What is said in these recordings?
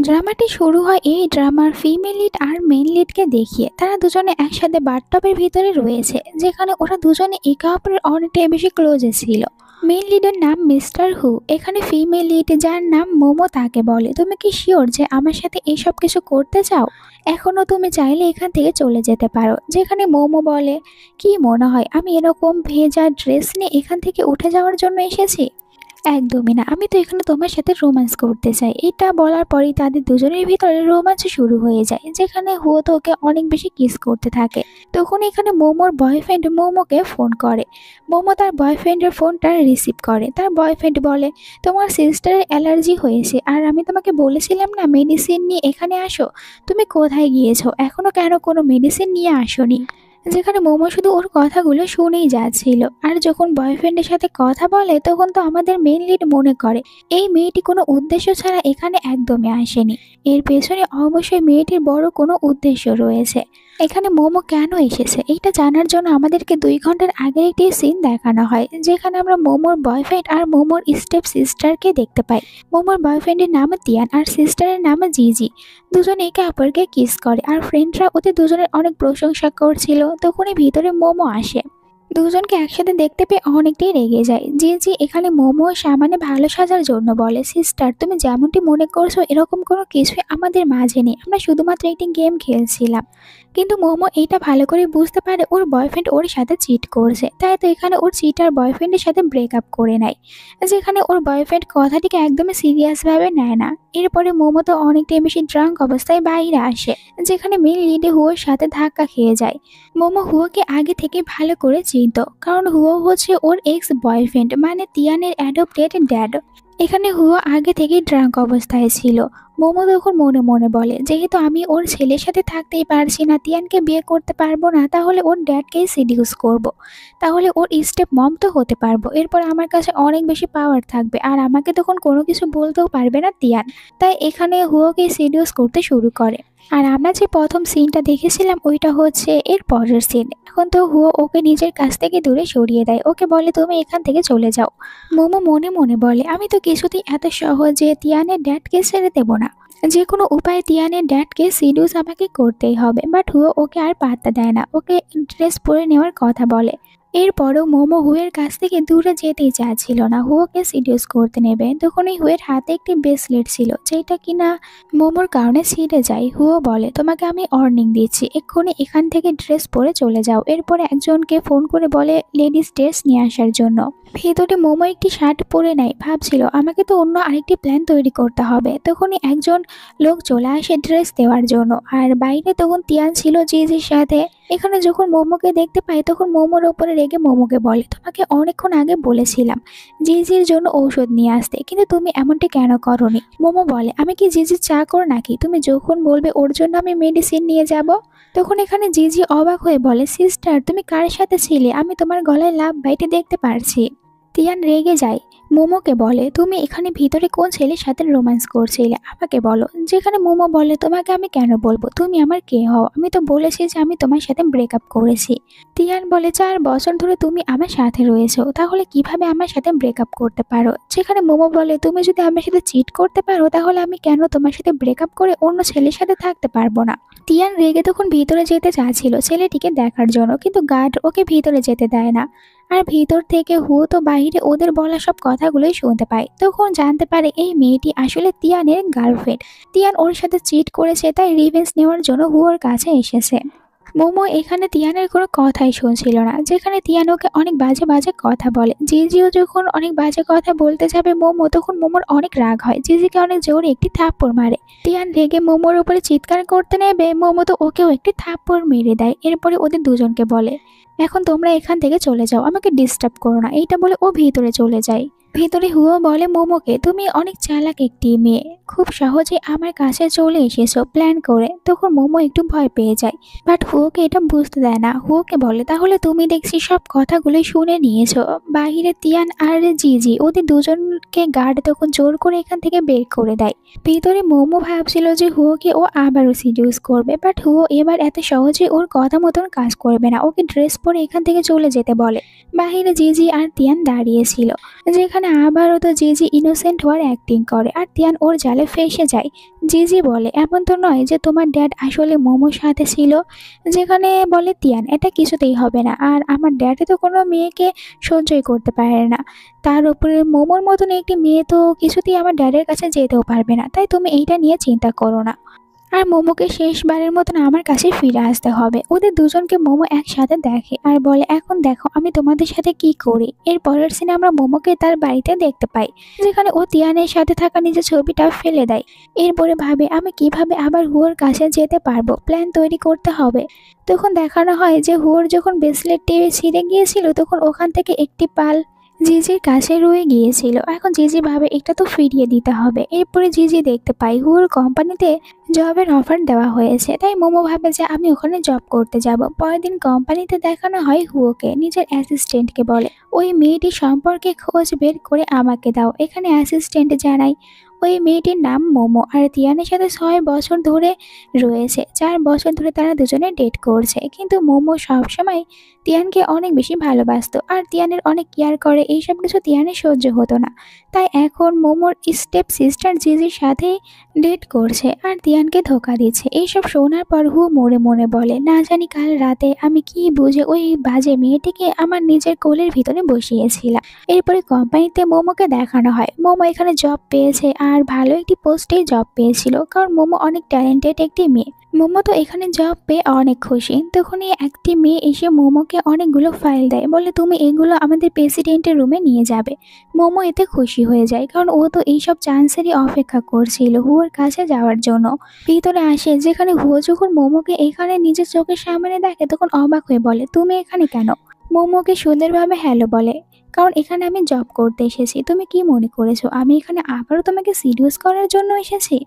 ড্রামাটি শুরু হয় এই ড্রামার ফিমেল লিড আর মেন লিডকে দেখিয়ে। তারা দুজনে একসাথে বাথটবের ভিতরে রয়েছে, যেখানে ওরা দুজনে একে অপরের অনেকটাই বেশি ক্লোজে ছিল। মেন লিডের নাম মিস্টার হু। এখানে ফিমেল লিড যার নাম মোমো তাকে বলে, তুমি কি শিওর যে আমার সাথে এইসব কিছু করতে চাও? এখনো তুমি চাইলে এখান থেকে চলে যেতে পারো। যেখানে মোমো বলে, কি মনে হয় আমি এরকম ভেজা ড্রেস নিয়ে এখান থেকে উঠে যাওয়ার জন্য এসেছি? একদমই না, আমি তো এখানে তোমার সাথে রোম্যান্স করতে চাই। এটা বলার পরেই তাদের দুজনের ভিতরে রোম্যান্স শুরু হয়ে যায়, যেখানে হুয়ো তো ওকে অনেক বেশি কিস করতে থাকে। তখন এখানে মোমোর বয়ফ্রেন্ড মোমোকে ফোন করে। মোমো তার বয়ফ্রেন্ডের ফোনটা রিসিভ করে। তার বয়ফ্রেন্ড বলে, তোমার সিস্টারের অ্যালার্জি হয়েছে, আর আমি তোমাকে বলেছিলাম না মেডিসিন নিয়ে এখানে আসো, তুমি কোথায় গিয়েছো? এখনো কেন কোনো মেডিসিন নিয়ে আসোনি? যেখানে মোমো শুধু ওর কথাগুলো শুনেই যাচ্ছিল। আর যখন বয়ফ্রেন্ডের সাথে কথা বলে, তখন তো আমাদের মেন লিড মনে করে এই মেয়েটি কোনো উদ্দেশ্য ছাড়া এখানে একদমই আসেনি। এর পেছনে অবশ্যই মেয়েটির বড় কোনো উদ্দেশ্য রয়েছে। এখানে মোমো কেন এসেছে এটা জানার জন্য আমাদেরকে 2 ঘন্টার আগের একটি সিন দেখানো হয়, যেখানে আমরা মোমোর বয়ফ্রেন্ড আর মোমোর স্টেপ সিস্টারকে দেখতে পাই। মোমোর বয়ফ্রেন্ডের নাম তিয়ান আর সিস্টারের নাম জিজি। দুজনে একে অপরকে কিস করে, আর ফ্রেন্ডরা ওদের দুজনের অনেক প্রশংসা করছিল। তখনই ভিতরে মোমো আসে। দুজনকে একসাথে দেখতে পেয়ে অনেকটাই রেগে যায়। জি জি এখানে মোমো সামান্য ভালো সাজার জন্য বলে, সিস্টার তুমি যেমনটি মনে করছো এরকম কোনো কিছুই আমাদের মাঝে নেই, আমরা শুধুমাত্র একটি গেম খেলছিলাম। কিন্তু মোমো এইটা ভালো করে বুঝতে পারে ওর বয়ফ্রেন্ড ওর সাথে চিট করছে, তাই তো এখানে ওর চিটার বয়ফ্রেন্ডের সাথে ব্রেকআপ করে নেয়। যেখানে ওর বয়ফ্রেন্ড কথাটিকে একদমই সিরিয়াসভাবে নেয় না। এরপরে মোমো তো অনেকটাই বেশি ড্রাঙ্ক অবস্থায় বাইরে আসে, যেখানে মেন লিডে হুয়োর সাথে ধাক্কা খেয়ে যায়। মোমো হুয়োকে আগে থেকে ভালো করে চিনত, কারণ হুয়ো হচ্ছে ওর এক্স বয়ফ্রেন্ড, মানে তিয়ানের অ্যাডপ্টেড ড্যাড। এখানে হুয়ো আগে থেকেই ড্রাঙ্ক অবস্থায় ছিল। মোমো তখন মনে মনে বলে, যেহেতু আমি ওর ছেলের সাথে থাকতেই পারছি না, তিয়ানকে বিয়ে করতে পারবো না, তাহলে ওর ড্যাডকেই সিডিউস করব। তাহলে ওর স্টেপ মম তো হতে পারবো। এরপর আমার কাছে অনেক বেশি পাওয়ার থাকবে, আর আমাকে তখন কোনো কিছু বলতেও পারবে না তিয়ান। তাই এখানে হুয়োকে সিডিউস করতে শুরু করে। আর আমরা যে প্রথম সিনটা দেখেছিলাম ওইটা হচ্ছে এর পরের সিন। এখন তো হুয়ো ওকে নিজের কাছ থেকে দূরে সরিয়ে দেয়, ওকে বলে তুমি এখান থেকে চলে যাও। মোমো মনে মনে বলে, আমি তো কিছুতেই এত সহজে তিয়ানের ড্যাডকে ছেড়ে দেবো না। যে কোনো উপায়ে তিয়ানের ড্যাডকে সিডিউস আমাকে করতেই হবে। বাট হুয়ো ওকে আর পাত্তা দেয় না, ওকে ড্রেস পরে নেওয়ার কথা বলে। এরপরও মোমো হুয়ের কাছ থেকে দূরে যেতেই চাচ্ছিল না, হুয়োকে সিডিউস করতে নেবে। তখনই হুয়ের হাতে একটি ব্রেসলেট ছিল, যেটা কিনা মোমোর কারণে ছিঁড়ে যায়। হুয়ো বলে, তোমাকে আমি ওয়ার্নিং দিচ্ছি, এক্ষুনি এখান থেকে ড্রেস পরে চলে যাও। এরপরে একজনকে ফোন করে বলে লেডিস ড্রেস নিয়ে আসার জন্য। ভেতরে মোমো একটি শার্ট পরে নেয়, ভাবছিল আমাকে তো অন্য আরেকটি প্ল্যান তৈরি করতে হবে। তখনই একজন লোক চলে আসে ড্রেস দেওয়ার জন্য, আর বাইরে তখন তিয়ান ছিল জিজির সাথে। এখানে যখন মোমোকে দেখতে পাই, তখন মোমোর ওপরে রেগে মোমোকে বলে, তোমাকে অনেকক্ষণ আগে বলেছিলাম জিজির জন্য ঔষধ নিয়ে আসতে, কিন্তু তুমি এমনটি কেন করনি? মোমো বলে, আমি কি জিজির চা কর নাকি? তুমি যখন বলবে ওর জন্য আমি মেডিসিন নিয়ে যাব। তখন এখানে জিজি অবাক হয়ে বলে, সিস্টার তুমি কার সাথে ছিলে? আমি তোমার গলায় লাভ বাইটে দেখতে পারছি। তিয়ান রেগে যায়, মোমোকে বলে, তুমি এখানে ভিতরে কোন ছেলের সাথে রোম্যান্স করছিলে আমাকে বলো। যেখানে মোমো বলে, তোমাকে আমি কেন বলবো? তুমি আমার কে হও? আমি তো বলেছি যে আমি তোমার সাথে ব্রেকআপ করেছি। তিয়ান বলে, 4 বছর ধরে তুমি আমার সাথে রয়েছো, তাহলে কিভাবে আমার সাথে ব্রেকআপ করতে পারো? যেখানে মোমো বলে, তুমি যদি আমার সাথে চিট করতে পারো, তাহলে আমি কেন তোমার সাথে ব্রেকআপ করে অন্য ছেলের সাথে থাকতে পারবো না? তিয়ান রেগে তখন ভিতরে যেতে চাচ্ছিল ছেলেটিকে দেখার জন্য, কিন্তু গার্ড ওকে ভিতরে যেতে দেয় না। আর ভিতর থেকে হুয়ো তো বাইরে ওদের বলা সব কথাগুলোই শুনতে পায়। তখন জানতে পারে এই মেয়েটি আসলে তিয়ানের গার্লফ্রেন্ড। তিয়ান ওর সাথে চিট করেছে, তাই রিভেঞ্জ নেওয়ার জন্য হুয়োর কাছে এসেছে। মোমো এখানে তিয়ানের কোনো কথাই শুনছিল না, যেখানে তিয়ান ওকে অনেক বাজে বাজে কথা বলে। জিজিও যখন অনেক বাজে কথা বলতে যাবে মোমো, তখন মোমোর অনেক রাগ হয়, জিজিকে অনেক জোরে একটি থাপ্পড় মারে। তিয়ান রেগে মোমোর উপরে চিৎকার করতে নেবে, মোমো তো ওকেও একটি থাপ্পড় মেরে দেয়। এরপরে ওদের দুজনকে বলে, এখন তোমরা এখান থেকে চলে যাও, আমাকে ডিস্টার্ব করো না। এইটা বলে ও ভিতরে চলে যায়। ভিতরে হুয়ো বলে মোমোকে, তুমি অনেক চালাক একটি মেয়ে, খুব সহজে আমার কাছে চলে এসেছো প্ল্যান করে। তখন মোমো একটু ভয় পেয়ে যায়, বাট হুয়োকে এটা বুঝতে দেয় না। হুয়োকে বলে, তাহলে তুমি দেখছি সব কথাগুলোই শুনে নিয়েছো। বাহিরে তিয়ান আর জিজি ওদের দুজনকে গার্ড তখন জোর করে এখান থেকে বের করে দেয়। ভিতরে মোমো ভাবছিল যে হুয়োকে ও আবারও সিডিউস করবে, বাট হুয়ো এবার এত সহজে ওর কথা মতন কাজ করবে না, ওকে ড্রেস পরে এখান থেকে চলে যেতে বলে। বাহিরে জিজি আর তিয়ান দাঁড়িয়েছিল, যেখানে এখানে আবারও তো জিজি ইনোসেন্ট হওয়ার অ্যাক্টিং করে আর তিয়ান ওর জালে ফেঁসে যায়। জিজি বলে এমন তো নয় যে তোমার ড্যাড আসলে মোমোর সাথে ছিল, যেখানে বলে তিয়ান এটা কিছুতেই হবে না, আর আমার ড্যাডে তো কোনো মেয়েকে সহ্যই করতে পারে না, তার উপরে মোমোর মতন একটি মেয়ে তো কিছুতেই আমার ড্যাডের কাছে যেতেও পারবে না, তাই তুমি এইটা নিয়ে চিন্তা করো না। আর মোমোকে শেষবারের মতন আমার কাছে ফিরে আসতে হবে। ওদের দুজনকে মোমো একসাথে দেখে আর বলে এখন দেখো আমি তোমাদের সাথে কি করি। এর পরের সিনে আমরা মোমোকে তার বাড়িতে দেখতে পাই, যেখানে ও তিয়ানের সাথে থাকা নিজের ছবিটা ফেলে দেয়। এরপরে ভাবে আমি কিভাবে আবার হুয়োর কাছে যেতে পারবো, প্ল্যান তৈরি করতে হবে। তখন দেখানো হয় যে হুয়োর যখন ব্রেসলেটটি ছিঁড়ে গিয়েছিল তখন ওখান থেকে একটি পাল জিজির কাছে রয়ে গিয়েছিল। এখন জিজি ভাবে এটা তো ফিরিয়ে দিতে হবে। এরপরে জিজি দেখতে পাই হুয়োর কোম্পানিতে জবের অফার দেওয়া হয়েছে, তাই মোমো ভাবে যে আমি ওখানে জব করতে যাব। পরের দিন কোম্পানিতে দেখানো হয় হুয়োকে নিজের অ্যাসিস্ট্যান্টকে বলে ওই মেয়েটি সম্পর্কে খোঁজ বের করে আমাকে দাও। এখানে অ্যাসিস্ট্যান্ট জানাই ওই মেয়েটির নাম মোমো আর তিয়ানের সাথে 6 বছর ধরে রয়েছে, 4 বছর ধরে তারা দুজনে ডেট করছে, কিন্তু মোমো সবসময় তিয়ানকে অনেক বেশি ভালোবাসতো আর তিয়ানের অনেক কেয়ার করে, এইসব কিছু তিয়ানের সহ্য হতো না, তাই এখন মোমোর স্টেপ সিস্টার জিজির সাথে ডেট করছে আর তিয়ানকে ধোকা দিচ্ছে। এইসব শোনার পর হুয়ো মনে মনে বলে না জানি কাল রাতে আমি কি বুঝে ওই বাজে মেয়েটিকে আমার নিজের কোলের ভিতরে বসিয়েছিলাম। এরপরে কোম্পানিতে মোমোকে দেখানো হয় মোমো এখানে জব পেয়েছে আর ভালো একটি পোস্টেই জব পেয়েছিল, কারণ মোমো অনেক ট্যালেন্টেড একটি মেয়ে। মোমো তো এখানে জব পেয়ে অনেক খুশি। তখনই একটি মেয়ে এসে মোমোকে অনেকগুলো ফাইল দেয়, বলে তুমি এগুলো আমাদের প্রেসিডেন্টের রুমে নিয়ে যাবে। মোমো এতে খুশি হয়ে যায়, কারণ ও তো এইসব চান্সেরই অপেক্ষা করছিল হুয়োর কাছে যাওয়ার জন্য। ভিতরে আসে, যেখানে হুয়ো যখন মোমোকে এখানে নিজের চোখের সামনে দেখে তখন অবাক হয়ে বলে তুমি এখানে কেন। মোমোকে সুন্দরভাবে হ্যালো বলে, কারণ এখানে আমি জব করতে এসেছি। তুমি কি মনে করেছো আমি এখানে আবারও তোমাকে সিডিউস করার জন্য এসেছি?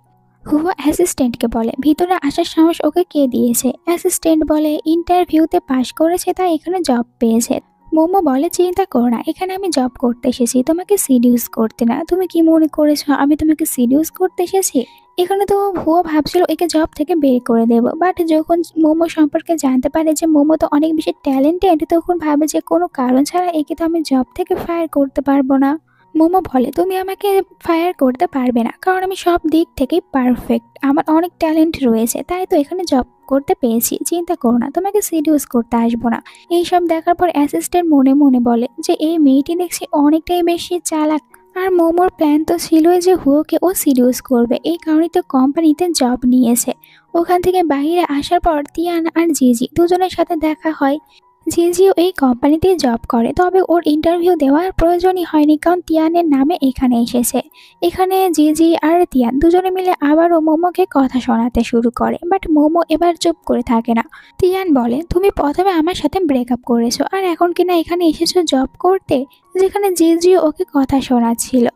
হুয়া অ্যাসিস্ট্যান্টকে বলে ভিতরে আসার সাহস ওকে কে দিয়েছে। অ্যাসিস্ট্যান্ট বলে ইন্টারভিউতে পাশ করেছে তাই এখানে জব পেয়েছে। মোমো বলে চিন্তা করো না, এখানে আমি জব করতে এসেছি তোমাকে সিডিউস করতে না। তুমি কি মনে করেছো আমি তোমাকে সিডিউস করতে এসেছি? এখানে তো হুয়া ভাবছিল একে জব থেকে বের করে দেব, বাট যখন মোমো সম্পর্কে জানতে পারে যে মোমো তো অনেক বেশি ট্যালেন্টেড তখন ভাবে যে কোনো কারণ ছাড়া একে তো আমি জব থেকে ফায়ার করতে পারবো না। মোমো বলে তুমি আমাকে ফায়ার করতে পারবে না, কারণ আমি সব দিক থেকেই পারফেক্ট, আমার অনেক ট্যালেন্ট রয়েছে, তাই তো এখানে জব করতে পেয়েছি। চিন্তা করো না, তোমাকে সিডিউস করতে আসবো না। এইসব দেখার পর অ্যাসিস্ট্যান্ট মনে মনে বলে যে এই মেয়েটি দেখছি অনেকটাই বেশি চালাক। আর মোমোর প্ল্যান তো ছিলই যে হুয়োকে ও সিডিউস করবে, এই কারণেই তো কোম্পানিতে জব নিয়েছে। ওখান থেকে বাইরে আসার পর তিয়ান আর জিজি দুজনের সাথে দেখা হয়। জিজিও এই কোম্পানিতেই জব করে, তবে ওর ইন্টারভিউ দেওয়ার প্রয়োজনই হয়নি, কারণ তিয়ানের নামে এখানে এসেছে। এখানে জিজি আর তিয়ান দুজনে মিলে আবারও মোমোকে কথা শোনাতে শুরু করে, বাট মোমো এবার চুপ করে থাকে না। তিয়ান বলে তুমি প্রথমে আমার সাথে ব্রেকআপ করেছো আর এখন কিনা এখানে এসেছো জব করতে, যেখানে জিজিও ওকে কথা শোনাচ্ছিল।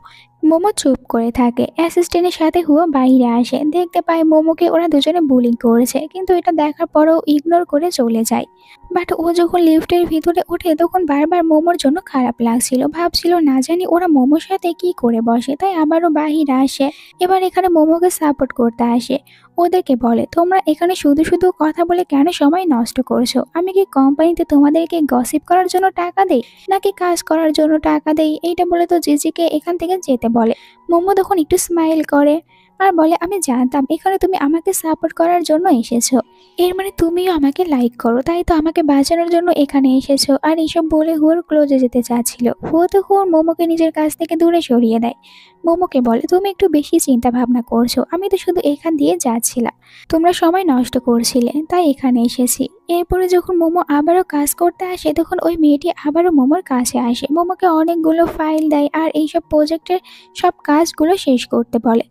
মোমো চুপ করে থাকে। অ্যাসিস্ট্যান্টের সাথে হুয়া বাইরে আসে, দেখতে পায় মোমোকে ওরা দুজনে বুলিং করেছে, কিন্তু এটা দেখার পরেও ইগনোর করে চলে যায়। বাট ও যখন লিফটের ভিতরে ওঠে তখন বারবার মোমোর জন্য খারাপ লাগছিল, ভাবছিল না জানি ওরা মোমোর সাথে কি করে বসে, তাই আবারও বাহিরে আসে। এবার এখানে মোমোকে সাপোর্ট করতে আসে, ওদেরকে বলে তোমরা এখানে শুধু শুধু কথা বলে কেন সময় নষ্ট করছো? আমি কি কোম্পানিতে তোমাদেরকে গসিপ করার জন্য টাকা দেই নাকি কাজ করার জন্য টাকা দেই? এইটা বলে তো জিজিকে এখান থেকে যেতে বলে। মোমো তখন একটু স্মাইল করে আর বলে আমি জানতাম এখানে তুমি আমাকে সাপোর্ট করার জন্য এসেছো, এর মানে তুমিও আমাকে লাইক করো, তাই তো আমাকে বাঁচানোর জন্য এখানে এসেছো। আর এইসব বলে হুয়োর ক্লোজে যেতে চাচ্ছিল, হুয়ো তো হুয়োর মোমোকে নিজের কাছ থেকে দূরে সরিয়ে দেয়। মোমোকে বলে তুমি একটু বেশি চিন্তা ভাবনা করছো, আমি তো শুধু এখান দিয়ে যাচ্ছিলাম, তোমরা সময় নষ্ট করছিলে তাই এখানে এসেছি। এরপরে যখন মোমো আবারও কাজ করতে আসে তখন ওই মেয়েটি আবারও মোমোর কাছে আসে, মোমোকে অনেকগুলো ফাইল দেয় আর এইসব প্রজেক্টের সব কাজগুলো শেষ করতে বলে।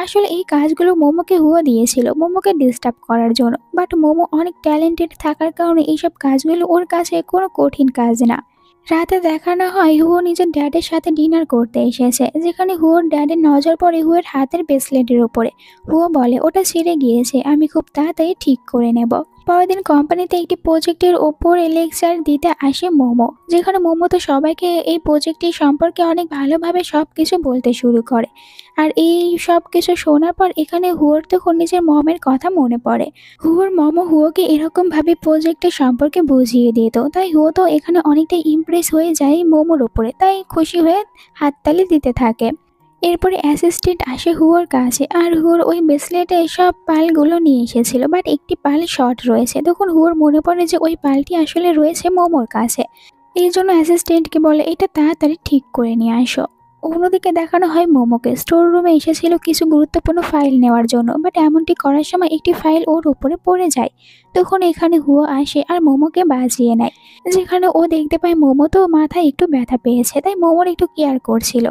আসলে এই কাজগুলো মোমোকে হুয়া দিয়েছিল মোমোকে ডিস্টার্ব করার জন্য, বাট মোমো অনেক ট্যালেন্টেড থাকার কারণে এইসব কাজগুলো ওর কাছে কোনো কঠিন কাজ না। রাতে দেখানো হয় হুয়ো নিজের ড্যাডের সাথে ডিনার করতে এসেছে, যেখানে হুয়োর ড্যাডের নজর পড়ে হুয়োর হাতের ব্রেসলেটের উপরে। হুয়ো বলে ওটা ছিঁড়ে গিয়েছে, আমি খুব তাড়াতাড়ি ঠিক করে নেব। পরের দিন কোম্পানিতে একটি প্রজেক্টের ওপরে লেকচার দিতে আসে মোমো, যেখানে মোমো তো সবাইকে এই প্রজেক্টটি সম্পর্কে অনেক ভালোভাবে সব কিছু বলতে শুরু করে। আর এই সব কিছু শোনার পর এখানে হুয়োর তখন নিজের মমের কথা মনে পড়ে। হুয়োর মমও হুয়োকে এরকম ভাবে প্রজেক্টের সম্পর্কে বুঝিয়ে দিত, তাই হুয়ো তো এখানে অনেকটাই ইমপ্রেস হয়ে যায় মোমোর উপরে, তাই খুশি হয়ে হাততালি দিতে থাকে। এরপরে অ্যাসিস্ট্যান্ট আসে হুয়োর কাছে আর হুয়োর ওই ব্রেসলেটে সব পালগুলো নিয়ে এসেছিল, বাট একটি পাল শর্ট রয়েছে। তখন হুয়োর মনে পড়ে যে ওই পালটি আসলে রয়েছে মোমোর কাছে। এই জন্য অ্যাসিস্ট্যান্টকে বলে এটা তাড়াতাড়ি ঠিক করে নিয়ে আসো। অন্যদিকে দেখানো হয় মোমোকে স্টোর রুমে এসেছিল কিছু গুরুত্বপূর্ণ ফাইল নেওয়ার জন্য, বাট এমনটি করার সময় একটি ফাইল ওর উপরে পড়ে যায়। তখন এখানে হুয়ো আসে আর মোমোকে বাজিয়ে নেয়, যেখানে ও দেখতে পায় মোমো তো মাথায় একটু ব্যথা পেয়েছে, তাই মোমোর একটু কেয়ার করছিল।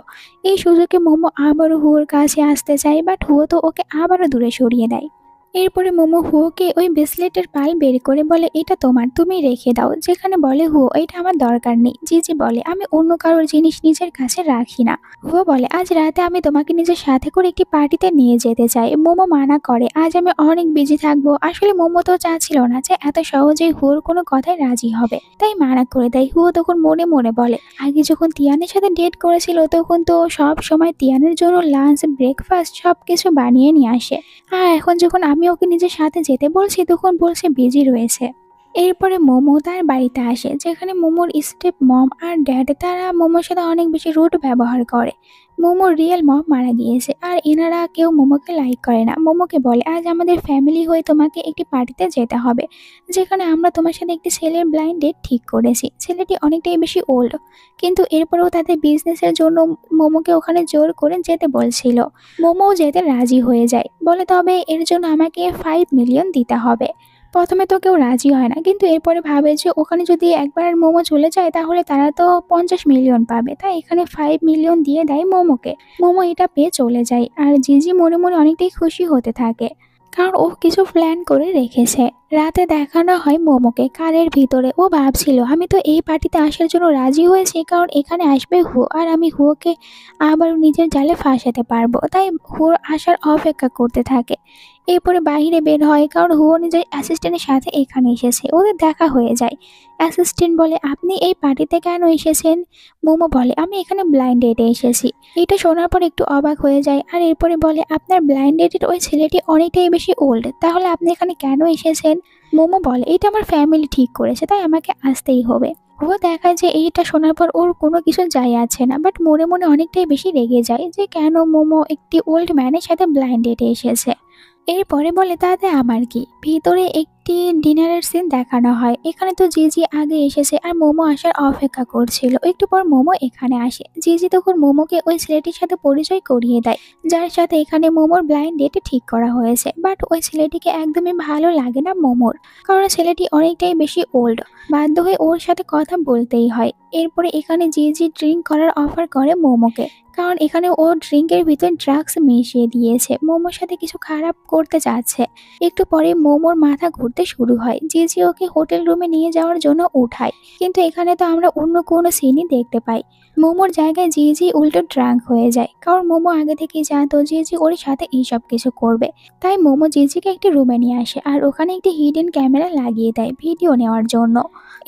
এই সুযোগে মোমো আবারও হুয়োর কাছে আসতে চায়, বাট হুয়ো তো ওকে আবারও দূরে সরিয়ে দেয়। এরপরে মোমো হুয়োকে ওই ব্রেসলেটের পাল বের করে বলে এটা তোমার, তুমি রেখে দাও। যেখানে বলে হুয়ো এটা আমার দরকার নেই। জিজি বলে আমি অন্য কারোর জিনিস নিজের কাছে রাখি না। হুয়ো বলে আজ রাতে আমি তোমাকে নিজের সাথে করে একটি পার্টিতে নিয়ে যেতে চাই। মোমো মানা করে আজ আমি অনেক বিজি থাকবো। আসলে মোমো তো চাচ্ছিল না যে এত সহজেই হুয়োর কোনো কথায় রাজি হবে, তাই মানা করে দেয়। হুয়ো তখন মনে মনে বলে আগে যখন তিয়ানের সাথে ডেট করেছিল তখন তো সব সময় তিয়ানের জন্য লাঞ্চ ব্রেকফাস্ট সব কিছু বানিয়ে নিয়ে আসে, আর এখন যখন আমি ওকে নিজের সাথে যেতে বলছি তখন বলছে বিজি রয়েছে। এরপরে মোমো তার বাড়িতে আসে, যেখানে মোমোর স্টেপ মম আর ড্যাড তারা মোমোর সাথে অনেক বেশি রুড ব্যবহার করে। মোমোর রিয়েল মম মারা গিয়েছে আর এনারা কেউ মোমোকে লাইক করে না। মোমোকে বলে আজ আমাদের ফ্যামিলি হয়ে তোমাকে একটি পার্টিতে যেতে হবে, যেখানে আমরা তোমার সাথে একটি ছেলের ব্লাইন্ড ডেট ঠিক করেছি। ছেলেটি অনেকটাই বেশি ওল্ড, কিন্তু এরপরেও তাদের বিজনেসের জন্য মোমোকে ওখানে জোর করে যেতে বলছিল। মোমোও যেতে রাজি হয়ে যায়, বলে তবে এর জন্য আমাকে 5 মিলিয়ন দিতে হবে। প্রথমে তো কেউ রাজি হয় না, কিন্তু এরপরে ভাবে যে ওখানে যদি একবার মোমো চলে যায় তাহলে তারা তো 50 মিলিয়ন পাবে, তাই এখানে 5 মিলিয়ন দিয়ে দেয় মোমোকে। মোমো এটা পেয়ে চলে যায় আর জিজি মনে মনে অনেকটাই খুশি হতে থাকে, কারণ ও কিছু প্ল্যান করে রেখেছে। রাতে দেখানো হয় মোমোকে কারের ভিতরে। ও ভাবছিল আমি তো এই পার্টিতে আসার জন্য রাজি হয়েছি কারণ এখানে আসবে হুয়ো, আর আমি হুয়োকে আবার নিজের জালে ফাঁসাতে পারবো, তাই হুয়োর আসার অপেক্ষা করতে থাকে। এরপরে বাইরে বের হয় কারণ হুয়ো নিজের অ্যাসিস্ট্যান্টের সাথে এখানে এসেছে, ওদের দেখা হয়ে যায়। অ্যাসিস্ট্যান্ট বলে আপনি এই পার্টিতে কেন এসেছেন? মোমো বলে আমি এখানে ব্লাইন্ড ডেটে এসেছি। এটা শোনার পর একটু অবাক হয়ে যায় আর এরপরে বলে আপনার ব্লাইন্ড ডেটের ওই ছেলেটি অনেকটাই বেশি ওল্ড, তাহলে আপনি এখানে কেন এসেছেন? মোমো বলে এটা আমার ফ্যামিলি ঠিক করেছে, তাই আমাকে আসতেই হবে। ও দেখায় যে এইটা শোনার পর ওর কোনো কিছু যায় আছে না, বাট মনে মনে অনেকটাই বেশি রেগে যায় যে কেন মোমো একটি ওল্ড ম্যানের সাথে ব্লাইন্ড ডেটে এসেছে। এরপরে বলে তাতে আমার কি। ভিতরে একটি ডিনারের সিন দেখানো হয়। এখানে তো জিজি আগে এসেছে আর মোমো আসার অপেক্ষা করছিল। একটু পর মোমো এখানে আসে। জিজি তখন মোমোকে ওই ছেলেটির সাথে পরিচয় করিয়ে দেয়, যার সাথে এখানে মোমোর ব্লাইন্ড ডেটে ঠিক করা হয়েছে। বাট ওই ছেলেটিকে একদমই ভালো লাগে না মোমোর, কারণ ছেলেটি অনেকটাই বেশি ওল্ড। বাধ্য হয়ে ওর সাথে কথা বলতেই হয়। এরপরে এখানে জিজি ড্রিঙ্ক করার অফার করে মোমোকে, কারণ এখানে ও ড্রিঙ্কের ভিতর ড্রাগস মিশিয়ে দিয়েছে, মোমোর সাথে কিছু খারাপ করতে চাচ্ছে। একটু পরে মোমোর মাথা ঘুরতে শুরু হয়। জিজি ওকে হোটেল রুমে নিয়ে যাওয়ার জন্য উঠায়, কিন্তু এখানে তো আমরা অন্য কোনো সিনই দেখতে পাই। মোমোর জায়গায় জিজি উল্টো ড্রাঙ্ক হয়ে যায়, কারণ মোমো আগে থেকেই জানতো জিজি ওর সাথে এইসব কিছু করবে। তাই মোমো জিজিকে একটি রুমে নিয়ে আসে আর ওখানে একটি হিডেন ক্যামেরা লাগিয়ে দেয় ভিডিও নেওয়ার জন্য।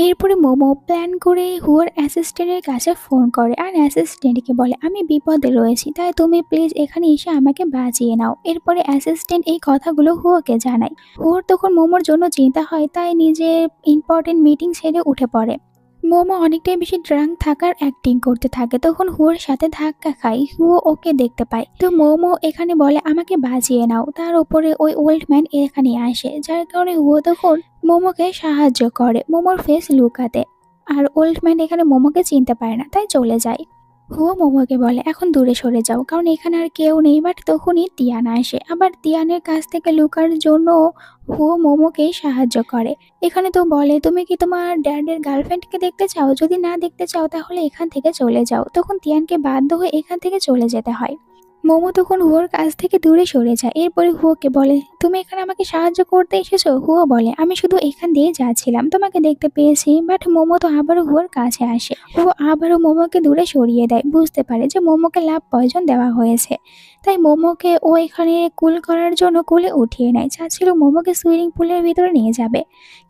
এরপরে মোমো প্ল্যান করে হুয়োর অ্যাসিস্ট্যান্টের কাছে ফোন করে আর অ্যাসিস্ট্যান্টকে বলে আমি বিপদে রয়েছি, তাই তুমি প্লিজ এখানে এসে আমাকে বাঁচিয়ে নাও। এরপরে অ্যাসিস্ট্যান্ট এই কথাগুলো হুয়োকে জানায়। হুয়োর তখন মোমোর জন্য চিন্তা হয়, তাই নিজের ইম্পর্টেন্ট মিটিং ছেড়ে উঠে পড়ে। মোমো অনেকটাই বেশি ড্রাঙ্ক থাকার অ্যাক্টিং করতে থাকে। তখন হুয়োর সাথে ধাক্কা খায়, হুয়ো ওকে দেখতে পায়। তো মোমো এখানে বলে আমাকে বাঁচিয়ে নাও। তার উপরে ওই ওল্ড ম্যান এখানে আসে, যার কারণে হুয়ো তখন মোমোকে সাহায্য করে মোমোর ফেস লুকাতে। আর ওল্ড ম্যান এখানে মোমোকে চিনতে পারে না, তাই চলে যায়। হুয়ো মোমোকে বলে এখন দূরে সরে যাও, কারণ এখানে আর কেউ নেই। বাট তখনই তিয়ান আসে, আবার তিয়ানের কাছ থেকে লুকার জন্য হুয়ো মোমোকেই সাহায্য করে। এখানে তো বলে তুমি কি তোমার ড্যাডের গার্লফ্রেন্ডকে দেখতে চাও? যদি না দেখতে চাও তাহলে এখান থেকে চলে যাও। তখন তিয়ানকে বাধ্য হয়ে এখান থেকে চলে যেতে হয়। মোমো তখন হুয়োর কাছ থেকে দূরে সরে যায়। এরপরে হুয়োকে বলে তুমি এখানে আমাকে সাহায্য করতে এসেছো? হুয়ো বলে, আমি শুধু এখান দিয়ে যাচ্ছিলাম, তোমাকে দেখতে পেয়েছি। বাট মোমো তো আবারও হুয়োর কাছে আসে। হুয়ো আবারও মোমোকে দূরে সরিয়ে দেয়, বুঝতে পারে যে মোমোকে লাভ পয়জন দেওয়া হয়েছে। তাই মোমোকে ও এখানে কুল করার জন্য কোলে উঠিয়ে নেয়, চাচ্ছিল মোমোকে সুইমিং পুলের ভিতরে নিয়ে যাবে।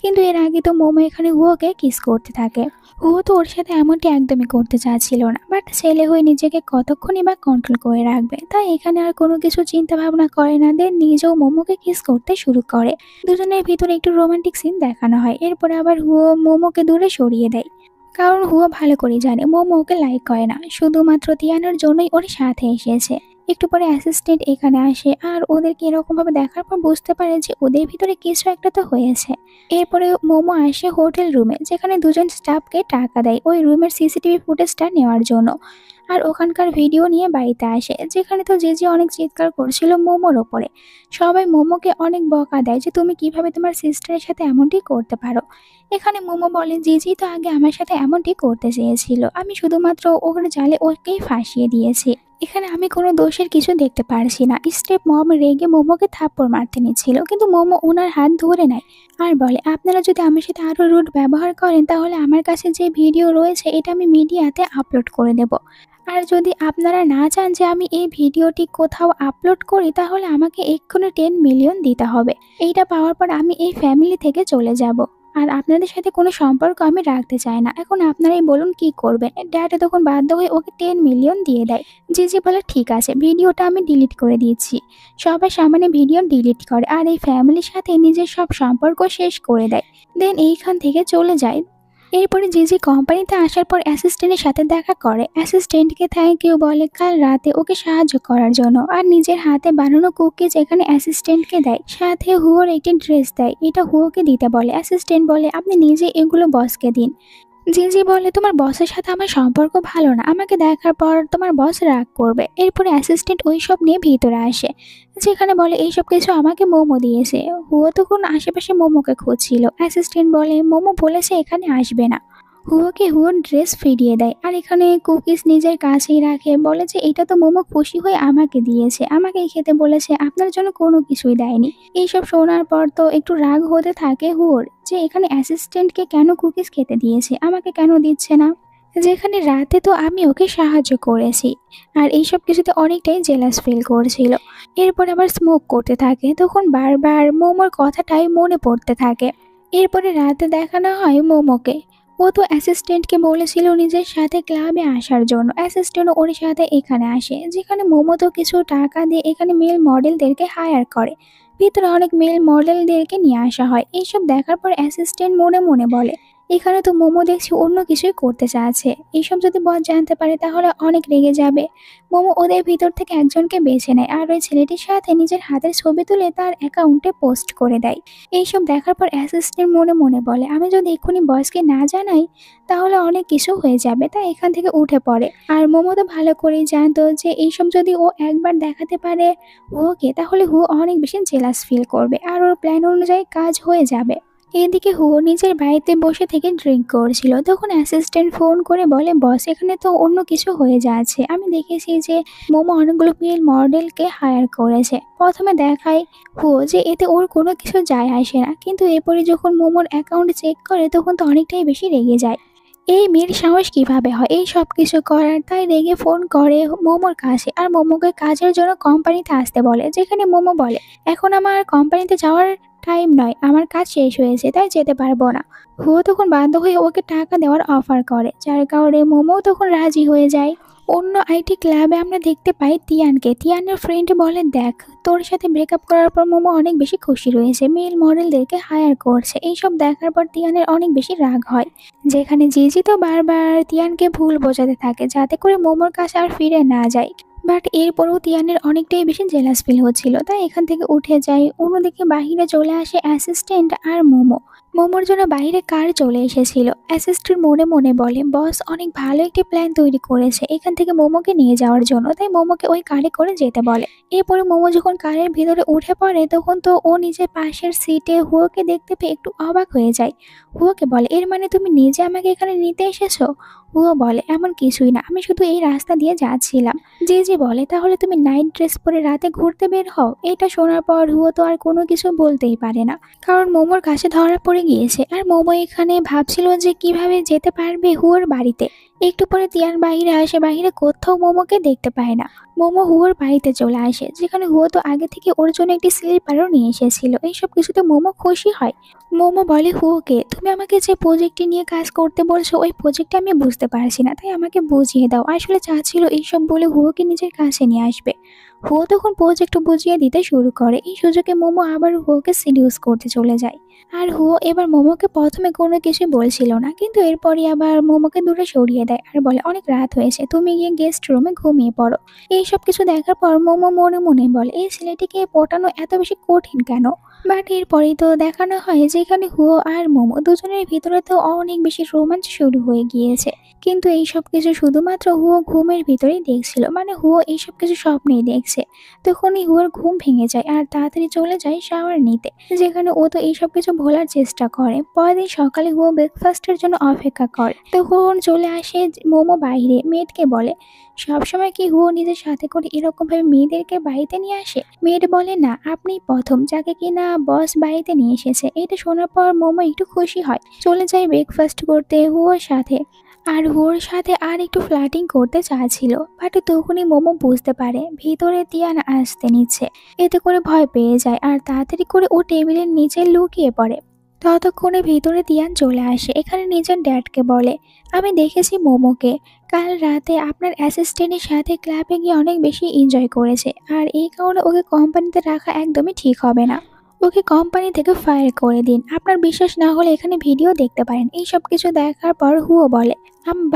কিন্তু এর আগে তো মোমো এখানে হুয়োকে কিস করতে থাকে। হুয়ো তো ওর সাথে এমনটি একদমই করতে চাচ্ছিল না, বাট ছেলে হয়ে নিজেকে কতক্ষণই বা কন্ট্রোল করে রাখবে, তাই এখানে আর কোনো কিছু চিন্তা ভাবনা করে না, দেন নিজেও মোমোকে কিস করতে শুরু করে। দুজনের ভিতরে একটু রোমান্টিক সিন দেখানো হয়, এরপরে আবার হুয়ো মোমোকে দূরে সরিয়ে দেয়। কারণ হুয়ো ভালো করে জানে মোমো ওকে লাইক করে না, শুধুমাত্র তিয়ানোর জন্যই ওর সাথে এসেছে। একটু পরে অ্যাসিস্ট্যান্ট এখানে আসে আর ওদেরকে এরকম ভাবে দেখার পর বুঝতে পারে যে ওদের ভিতরে কিছু একটা তো হয়েছে। এরপরে মোমো আসে হোটেল রুমে, যেখানে দুজন স্টাফকে টাকা দেয় ওই রুমের সিসিটিভি ফুটেজটা নেওয়ার জন্য। আর ওখানকার ভিডিও নিয়ে বাড়িতে আসে, যেখানে তো জিজি অনেক চিৎকার করছিল মোমোর ওপরে। সবাই মোমোকে অনেক বকা দেয় যে তুমি কিভাবে তোমার সিস্টারের সাথে এমনটি করতে পারো। এখানে মোমো বলে, জিজি তো আগে আমার সাথে এমনটি করতে চেয়েছিল, আমি শুধুমাত্র ওর জালে ওকেই ফাঁসিয়ে দিয়েছি। এখানে আমি কোনো দোষের কিছু দেখতে পারছি না। স্টেপ মম রেগে মোমোকে থাপ্পড় মারতে নিচ্ছিল, কিন্তু মোমো ওনার হাত ধরে নেয় আর বলে, আপনারা যদি আমার সাথে আরো রুড ব্যবহার করেন তাহলে আমার কাছে যে ভিডিও রয়েছে এটা আমি মিডিয়াতে আপলোড করে দেব। আর যদি আপনারা না চান যে আমি এই ভিডিওটি কোথাও আপলোড করি তাহলে আমাকে এক্ষুনি 10 মিলিয়ন দিতে হবে। এইটা পাওয়ার পর আমি এই ফ্যামিলি থেকে চলে যাব। আর আপনাদের সাথে কোনো সম্পর্ক আমি রাখতে চাই না। এখন আপনারাই বলুন কি করবেন। ড্যাড তখন বাধ্য হয়ে ওকে 10 মিলিয়ন দিয়ে দেয়। জিজি বলে, ঠিক আছে, ভিডিওটা আমি ডিলিট করে দিচ্ছি। সবার সামনে ভিডিও ডিলিট করে আর এই ফ্যামিলির সাথে নিজের সব সম্পর্ক শেষ করে দেয়। দেন এইখান থেকে চলে যায়। এরপরে জিজি কোম্পানিতে আসার পর অ্যাসিস্ট্যান্টের সাথে দেখা করে, অ্যাসিস্ট্যান্টকে থ্যাংক ইউ বলে কাল রাতে ওকে সাহায্য করার জন্য, আর নিজের হাতে বানানো কুকিজ এখানে অ্যাসিস্ট্যান্টকে দেয়, সাথে হুয়োর একটি ড্রেস দেয়, এটা হুয়োকে দিতে বলে। অ্যাসিস্ট্যান্ট বলে, আপনি নিজে এগুলো বসকে দিন। জিজি বলে, তোমার বসের সাথে আমার সম্পর্ক ভালো না, আমাকে দেখার পর তোমার বস রাগ করবে। এরপরে অ্যাসিস্ট্যান্ট ওইসব নিয়ে ভিতরে আসে, যেখানে বলে এইসব কিছু আমাকে মোমো দিয়েছে। হুয়ো তখন আশেপাশে মোমোকে খুঁজছিল। অ্যাসিস্ট্যান্ট বলে মোমো বলেছে এখানে আসবে না। হুয়োকে হুয়োর ড্রেস ফিরিয়ে দেয় আর এখানে কুকিজ নিজের কাছেই রাখে, বলে যে এটা তো মোমো খুশি হয়ে আমাকে দিয়েছে, আমাকেই খেতে বলেছে, আপনার জন্য কোনো কিছুই দেয়নি। এইসব শোনার পর তো একটু রাগ হতে থাকে হুয়োর, যে এখানে অ্যাসিস্ট্যান্টকে কেন কুকিজ খেতে দিয়েছে, আমাকে কেন দিচ্ছে না, যেখানে রাতে তো আমি ওকে সাহায্য করেছি। আর এইসব কিছুতে অনেকটাই জেলাস ফিল করছিল। এরপর আবার স্মোক করতে থাকে, তখন বারবার মোমোর কথাটাই মনে পড়তে থাকে। এরপরে রাতে দেখানো হয় মোমোকে। ও তো অ্যাসিস্ট্যান্টকে বলেছিল নিজের সাথে ক্লাবে আসার জন্য, অ্যাসিস্ট্যান্ট ওর সাথে এখানে আসে, যেখানে মোমো তো কিছু টাকা দিয়ে এখানে মেল মডেলদেরকে হায়ার করে। ভিতরে অনেক মেল মডেলদেরকে নিয়ে আসা হয়। এইসব দেখার পর অ্যাসিস্ট্যান্ট মনে মনে বলে, এখানে তো মোমো দেখছি অন্য কিছুই করতে চাচ্ছে, এইসব যদি বস জানতে পারে তাহলে অনেক রেগে যাবে। মোমো ওদের ভিতর থেকে একজনকে বেছে নেয় আর ওই ছেলেটির সাথে নিজের হাতের ছবি তুলে তার অ্যাকাউন্টে পোস্ট করে দেয়। এইসব দেখার পর অ্যাসিস্ট্যান্ট মনে মনে বলে, আমি যদি এক্ষুনি বসকে না জানাই তাহলে অনেক কিছু হয়ে যাবে, তাই এখান থেকে উঠে পড়ে। আর মোমো তো ভালো করেই জানতো যে এইসব যদি ও একবার দেখাতে পারে হুয়োকে, তাহলে হুয়ো অনেক বেশি জেলাস ফিল করবে আর ওর প্ল্যান অনুযায়ী কাজ হয়ে যাবে। এদিকে হুয়ো নিজের বাড়িতে বসে থেকে ড্রিঙ্ক করছিল, তখন অ্যাসিস্ট্যান্ট ফোন করে বলে, বস এখানে তো অন্য কিছু হয়ে যাচ্ছে, আমি দেখেছি যে মোমো অনেকগুলো মেল মডেলকে হায়ার করেছে। প্রথমে দেখায় হুয়ো যে এতে ওর কোনো কিছু যায় আসে না, কিন্তু এরপরে যখন মোমোর অ্যাকাউন্ট চেক করে তখন তো অনেকটাই বেশি রেগে যায়। এই মেয়ের সাহস কিভাবে হয় এই সব কিছু করার, তাই রেগে ফোন করে মোমোর কাছে আর মোমোকে কাজের জন্য কোম্পানিতে আসতে বলে, যেখানে মোমো বলে, এখন আমার কোম্পানিতে যাওয়ার টাইম নয়, আমার কাজ শেষ হয়েছে, তাই যেতে পারবো না। হুয়ো তখন বাধ্য হয়ে ওকে টাকা দেওয়ার অফার করে, যার কারণে মোমো তখন রাজি হয়ে যায়। অন্য আইটি ক্লাবে আমরা দেখতে পাই তিয়ানকে। তিয়ানের ফ্রেন্ড বলে, দেখ তোর সাথে ব্রেকআপ করার পর মোমো অনেক বেশি খুশি রয়েছে, মেল মডেলদেরকে হায়ার করছে। এইসব দেখার পর তিয়ানের অনেক বেশি রাগ হয়, যেখানে জিজি তো বারবার তিয়ানকে ভুল বোঝাতে থাকে যাতে করে মোমোর কাছে আর ফিরে না যায়। বাট এরপরেও তিয়ানের অনেকটাই বেশি জেলাস ফিল হচ্ছিল, তাই এখান থেকে উঠে যায়। অন্যদিকে বাহিরে চলে আসে অ্যাসিস্ট্যান্ট আর মোমো। মোমোর জন্য বাইরে কার চলে এসেছিল। অ্যাসিস্ট্যান্ট মনে মনে বলে, বস অনেক ভালো একটি প্ল্যান তৈরি করেছে এখান থেকে মোমোকে নিয়ে যাওয়ার জন্য, তাই মোমোকে ওই কারে করে যেতে বলে। এরপরে মোমো যখন কারের ভিতরে উঠে পড়ে তখন তো ও নিজের পাশের সিটে হুয়োকে দেখতে পেয়ে একটু অবাক হয়ে যায়। হুয়োকে বলে, এর মানে তুমি নিজে আমাকে এখানে নিতে এসেছো? হুয়ো বলে, এমন কিছুই না, আমি শুধু এই রাস্তা দিয়ে যাচ্ছিলাম। জি জি বলে, তাহলে তুমি নাইট ড্রেস পরে রাতে ঘুরতে বের হও? এটা শোনার পর হুয়ো তো আর কোনো কিছু বলতেই পারে না, কারণ মোমোর কাছে ধরা পড়ে গিয়েছে। আর মোমো এখানে ভাবছিল যে কিভাবে যেতে পারবে হুয়োর বাড়িতে। একটু পরে তিয়ান বাইরে আসে, বাইরে কোথাও মোমোকে দেখতে পায় না। মোমো হুয়োর বাড়িতে চলে আসে, যেখানে হুয়ো তো আগে থেকে ওর জন্য একটি স্লিপারও নিয়ে এসেছিল। এইসব কিছুতে মোমো খুশি হয়। মোমো বলে হুয়োকে, তুমি আমাকে যে প্রজেক্টটি নিয়ে কাজ করতে বলছো ওই প্রজেক্টটা আমি বুঝতে পারছি না, তাই আমাকে বুঝিয়ে দাও। আসলে চাচ্ছিল এইসব বলে হুয়োকে নিজের কাছে নিয়ে আসবে। হুয়ো তখন প্রজেক্ট বুঝিয়ে দিতে শুরু করে। এই সুযোগে মোমো আবার হুয়োকে সিডিউস করতে চলে যায়। আর হুয়ো এবার মোমোকে প্রথমে কোনো কিছুই বলছিল না, কিন্তু এরপরই আবার মোমোকে দূরে সরিয়ে দেয় আর বলে, অনেক রাত হয়েছে, তুমি গিয়ে গেস্ট রুমে ঘুমিয়ে পড়ো। এইসব কিছু দেখার পর মোমো মনে মনে বলে, এই ছেলেটিকে পটানো এত বেশি কঠিন কেন। বাট এরপরেই তো দেখানো হয় যেখানে হুয়ো আর মোমো দুজনের ভিতরে তো অনেক বেশি রোমাঞ্চ শুরু হয়ে গিয়েছে। কিন্তু এইসব কিছু শুধুমাত্র হুয়ো ঘুমের ভিতরেই দেখছিল, মানে হুয়ো এইসব কিছু স্বপ্নেই দেখছে। তখনই হুয়োর ঘুম ভেঙে যায় আর তাড়াতাড়ি চলে যায় শাওয়ার নিতে, যেখানে ও তো এইসব কিছু ভোলার চেষ্টা করে। পরের দিন সকালে হুয়ো ব্রেকফাস্টের জন্য অপেক্ষা করে, তখন চলে আসে মোমো বাইরে। মেয়েটকে বলে, সবসময় কি হুয়ো নিজের সাথে করে এরকম ভাবে মেয়েদেরকে বাড়িতে নিয়ে আসে? মেয়েট বলে, না, আপনি প্রথম যাকে কিনা বস বাড়িতে নিয়ে এসেছে। এটা শোনার পর মোমো একটু খুশি হয়, চলে যায় ব্রেকফাস্ট করতে হুয়োর সাথে। আর হুয়োর সাথে আর একটু ফ্লার্টিং করতে চাচ্ছিল, বাট তখনই মোমো বুঝতে পারে ভিতরে তিয়ান আসতে নিচ্ছে। এতে করে ভয় পেয়ে যায় আর তাড়াতাড়ি করে ও টেবিলের নিচে লুকিয়ে পড়ে। ততক্ষণে ভিতরে তিয়ান চলে আসে, এখানে নিজের ড্যাডকে বলে, আমি দেখেছি মোমোকে কাল রাতে আপনার অ্যাসিস্ট্যান্টের সাথে ক্লাবে গিয়ে অনেক বেশি এনজয় করেছে, আর এই কারণে ওকে কোম্পানিতে রাখা একদমই ঠিক হবে না। ওকে কোম্পানি থেকে ফায়ার করে দিন। আপনার বিশ্বাস না হলে এখানে ভিডিও দেখতে পারেন। এই সব কিছু দেখার পর হুয়ো বলে,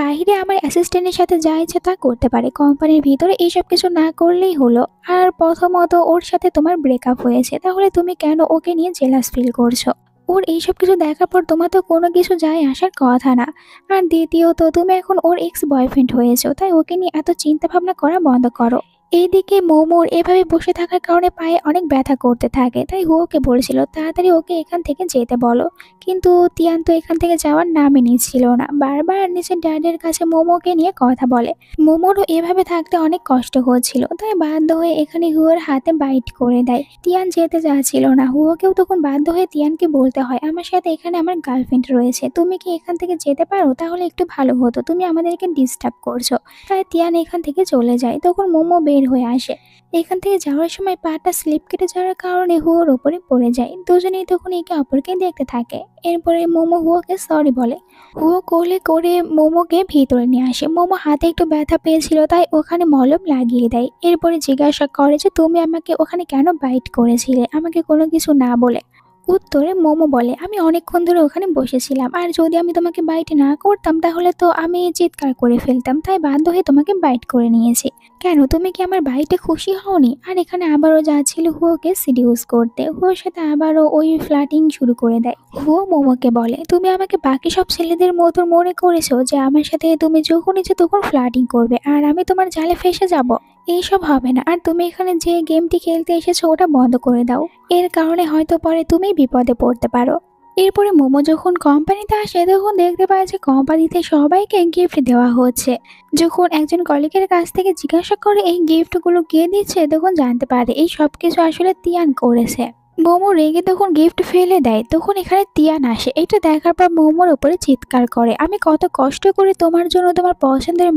বাইরে আমার অ্যাসিস্ট্যান্টের সাথে যা ইচ্ছে তা করতে পারে, কোম্পানির ভিতরে এইসব কিছু না করলেই হলো। আর প্রথমত ওর সাথে তোমার ব্রেকআপ হয়েছে, তাহলে তুমি কেন ওকে নিয়ে জেলাস ফিল করছো? ওর এইসব কিছু দেখার পর তোমার তো কোনো কিছু যায় আসার কথা না। আর দ্বিতীয়ত তুমি এখন ওর এক্স বয়ফ্রেন্ড হয়েছো, তাই ওকে নিয়ে এত চিন্তা ভাবনা করা বন্ধ করো। এইদিকে মোমোর এভাবে বসে থাকার কারণে পায়ে অনেক ব্যথা করতে থাকে, তাই হুয়োকে বলেছিল তাড়াতাড়ি ওকে এখান থেকে যেতে বলো। কিন্তু তিয়ান তো এখান থেকে যাওয়ার নামই নিচ্ছিল না, বারবার নিজের ড্যাডের কাছে মোমোকে নিয়ে কথা বলে। মোমোরও এভাবে থাকতে অনেক কষ্ট হচ্ছিল, তাই বাধ্য হয়ে এখানে হুয়োর হাতে বাইট করে দেয়। তিয়ান যেতে চাচ্ছিল না, হুয়োকেও তখন বাধ্য হয়ে তিয়ানকে বলতে হয়, আমার সাথে এখানে আমার গার্লফ্রেন্ড রয়েছে, তুমি কি এখান থেকে যেতে পারো? তাহলে একটু ভালো হতো, তুমি আমাদেরকে ডিস্টার্ব করছো। তাই তিয়ান এখান থেকে চলে যায়। তখন মোমো বের হয়ে আসে, এখান থেকে যাওয়ার সময় পাটা স্লিপ কেটে যাওয়ার কারণে হুয়োর উপরে পড়ে যায়। দুজনেই তখন একে অপরকে দেখতে থাকে। এরপরে মোমো হুয়োকে সরি বলে। হুয়ো কোলে করে মোমোকে ভিতরে নিয়ে আসে। মোমো হাতে একটু ব্যথা পেয়েছিল, তাই ওখানে মলম লাগিয়ে দেয়। এরপরে জিজ্ঞাসা করে যে তুমি আমাকে ওখানে কেন বাইট করেছিলে আমাকে কোনো কিছু না বলে। উত্তরে মোমো বলে, আমি অনেকক্ষণ ধরে ওখানে বসেছিলাম, আর যদি আমি তোমাকে বাইট না করতাম তাহলে তো আমি চিৎকার করে ফেলতাম, তাই বাধ্য হয়ে তোমাকে বাইট করে নিয়েছি। কেন, তুমি কি আমার বাইটে খুশি হওনি? আর এখানে আবারও যাচ্ছিল হুয়োকে সিডিউস করতে। হুয়োর সাথে আবারও ওই ফ্লার্টিং শুরু করে দেয়। হুয়ো মোমোকে বলে, তুমি আমাকে বাকি সব ছেলেদের মতো মনে করেছো যে আমার সাথে তুমি যখন ইচ্ছে তখন ফ্লার্টিং করবে আর আমি তোমার জালে ফেসে যাব? এইসব হবে না। আর তুমি এখানে যে গেমটি খেলতে এসেছো ওটা বন্ধ করে দাও, এর কারণে হয়তো পরে তুমি বিপদে পড়তে পারো। এরপরে মোমো যখন কোম্পানিতে আসে তখন দেখতে পায় যে কোম্পানিতে সবাইকে গিফট দেওয়া হচ্ছে। যখন একজন কলিগের কাছ থেকে জিজ্ঞাসা করে এই গিফটগুলো কে দিচ্ছে, তখন জানতে পারে এই সব কিছু আসলে তিয়ান করেছে। মোমো রেগে তখন গিফট ফেলে দেয়। তখন এখানে তিয়ান আসে, এটা দেখার পর মোমোর উপরে চিৎকার করে, আমি কত কষ্ট করে তোমার জন্য তোমার পছন্দের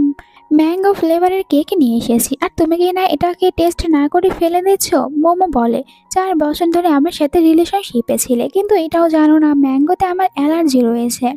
ম্যাঙ্গো ফ্লেভারের কেক নিয়ে এসেছি, আর তুমি কি না এটাকে টেস্ট না করে ফেলে দিচ্ছ? মোমো বলে, 4 বছর ধরে আমার সাথে রিলেশনশিপে ছিলে, কিন্তু এটাও জানো না ম্যাঙ্গোতে আমার অ্যালার্জি রয়েছে।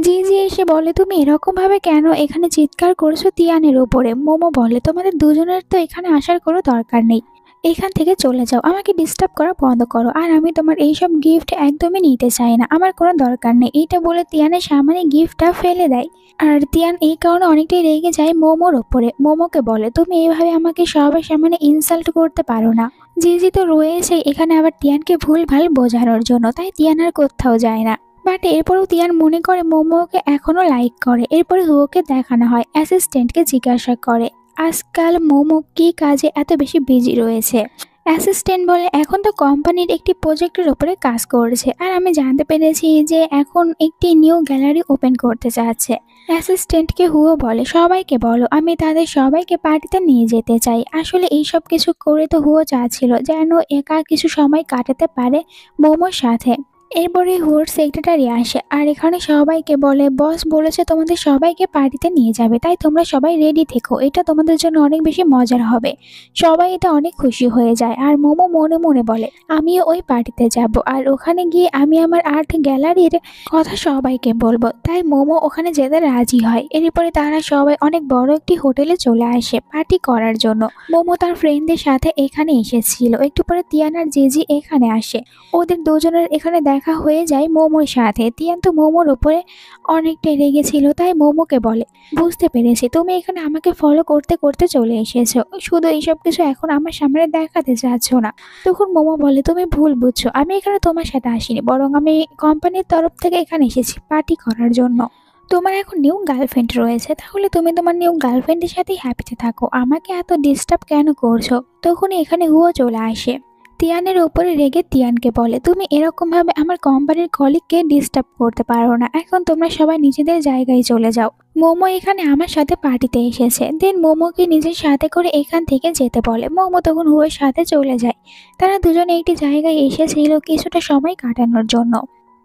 জি জি এসে বলে, তুমি এরকম ভাবে কেন এখানে চিৎকার করছো তিয়ানের উপরে? মোমো বলে, তোমাদের দুজনের তো এখানে আসার কোনো দরকার নেই, এখান থেকে চলে যাও, আমাকে ডিস্টার্ব করা বন্ধ করো। আর আমি তোমার এইসব গিফট একদমই নিতে চাই না, আমার কোনো দরকার নেই। এইটা বলে তিয়ানের সামনে গিফটটা ফেলে দেয়। আর তিয়ান এই কারণে অনেকটাই রেগে যায় মোমোর ওপরে। মোমোকে বলে, তুমি এইভাবে আমাকে সবার সামনে ইনসাল্ট করতে পারো না। জি জি তো রয়েছে এখানে আবার তিয়ানকে ভুল ভাল বোঝানোর জন্য, তাই তিয়ান আর কোথাও যায় না। বাট এরপরেও তিয়ান মনে করে মোমো ওকে এখনো লাইক করে। এরপরে হুয়োকে দেখানো হয়, অ্যাসিস্ট্যান্টকে জিজ্ঞাসা করে আজকাল মোমো কি কাজে এত বেশি বিজি রয়েছে। অ্যাসিস্ট্যান্ট বলে এখন তো কোম্পানির একটি প্রজেক্টের উপরে কাজ করছে, আর আমি জানতে পেরেছি যে এখন একটি নিউ গ্যালারি ওপেন করতে চাচ্ছে। অ্যাসিস্ট্যান্টকে হুয়ো বলে সবাইকে বলো আমি তাদের সবাইকে পার্টিতে নিয়ে যেতে চাই। আসলে এইসব কিছু করে তো হুয়ো চাচ্ছিল যেন একা কিছু সময় কাটাতে পারে মোমোর সাথে। এরপরে হুয়োর সেক্রেটারি আসে আর এখানে সবাইকে বলে বস বলেছে তোমাদের সবাইকে পার্টিতে নিয়ে যাবে, তাই তোমরা সবাই রেডি থেকো, এটা তোমাদের জন্য অনেক বেশি মজার হবে। সবাই এটা অনেক খুশি হয়ে যায় আর মোমো মনে মনে বলে আমিও ওই পার্টিতে যাব, আর ওখানে গিয়ে আমি আমার আর্ট গ্যালারির কথা সবাইকে বলবো। তাই মোমো ওখানে যেতে রাজি হয়। এরপরে তারা সবাই অনেক বড় একটি হোটেলে চলে আসে পার্টি করার জন্য। মোমো তার ফ্রেন্ডদের সাথে এখানে এসেছিল। একটু পরে তিয়ান আর জিজি এখানে আসে। ওদের দুজনের এখানে দেখা হয়ে যায় মোমোর সাথে। তিয়ান তো মোমোর উপরে অনেকটাই রেগেছিল, তাই মোমোকে বলে বুঝতে পেরেছি তুমি এখানে আমাকে ফলো করতে করতে চলে এসেছো, শুধু এইসব কিছু এখন আমার সামনে দেখাতে চাচ্ছ না। তখন মোমো বলে তুমি ভুল বুঝছো, আমি এখানে তোমার সাথে আসিনি, বরং আমি কোম্পানির তরফ থেকে এখানে এসেছি পার্টি করার জন্য। তোমার এখন নিউ গার্লফ্রেন্ড রয়েছে, তাহলে তুমি তোমার নিউ গার্লফ্রেন্ডের সাথেই হ্যাপিতে থাকো, আমাকে এত ডিস্টার্ব কেন করছো। তখনই এখানে হুয়ো চলে আসে। তিয়ানের উপরে রেগে তিয়ানকে বলে তুমি এরকম ভাবে আমার কোম্পানির কলিগকে ডিস্টার্ব করতে পারো না, এখন তোমরা সবাই নিজেদের জায়গায় চলে যাও। মোমো এখানে আমার সাথে পার্টিতে এসেছে। দেন মোমোকে নিজের সাথে করে এখান থেকে যেতে বলে। মোমো তখন হুয়োর সাথে চলে যায়। তারা দুজনে একটি জায়গায় এসেছিল কিছুটা সময় কাটানোর জন্য।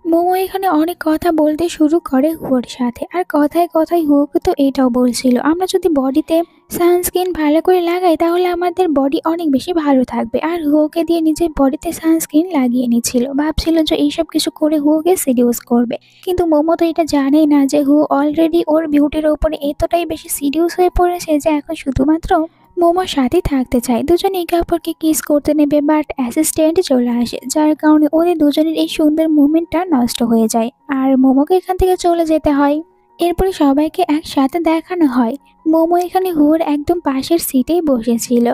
মোমো এখানে অনেক কথা বলতে শুরু করে হুয়োর সাথে, আর কথায় কথায় হুয়োকে তো এটাও বলছিল আমরা যদি বডিতে সানস্ক্রিন ভালো করে লাগাই তাহলে আমাদের বডি অনেক বেশি ভালো থাকবে। আর হুয়োকে দিয়ে নিজের বডিতে সানস্ক্রিন লাগিয়ে নিচ্ছিল, ভাবছিল যে এইসব কিছু করে হুয়োকে সিডিউস করবে। কিন্তু মোমো তো এটা জানেই না যে হুয়ো অলরেডি ওর বিউটির ওপরে এতটাই বেশি সিডিউস হয়ে পড়েছে যে এখন শুধুমাত্র মোমোর সাথেই থাকতে চায়। দুজনে একে অপরকে কিস করতে নেবে, বাট অ্যাসিস্ট্যান্ট চলে আসে, যার কারণে ওদের দুজনের এই সুন্দর মুভমেন্টটা নষ্ট হয়ে যায় আর মোমোকে এখান থেকে চলে যেতে হয়। এরপরে সবাইকে একসাথে দেখানো হয় মোমো এখানে হুয়োর একদম পাশের সিটেই বসেছিল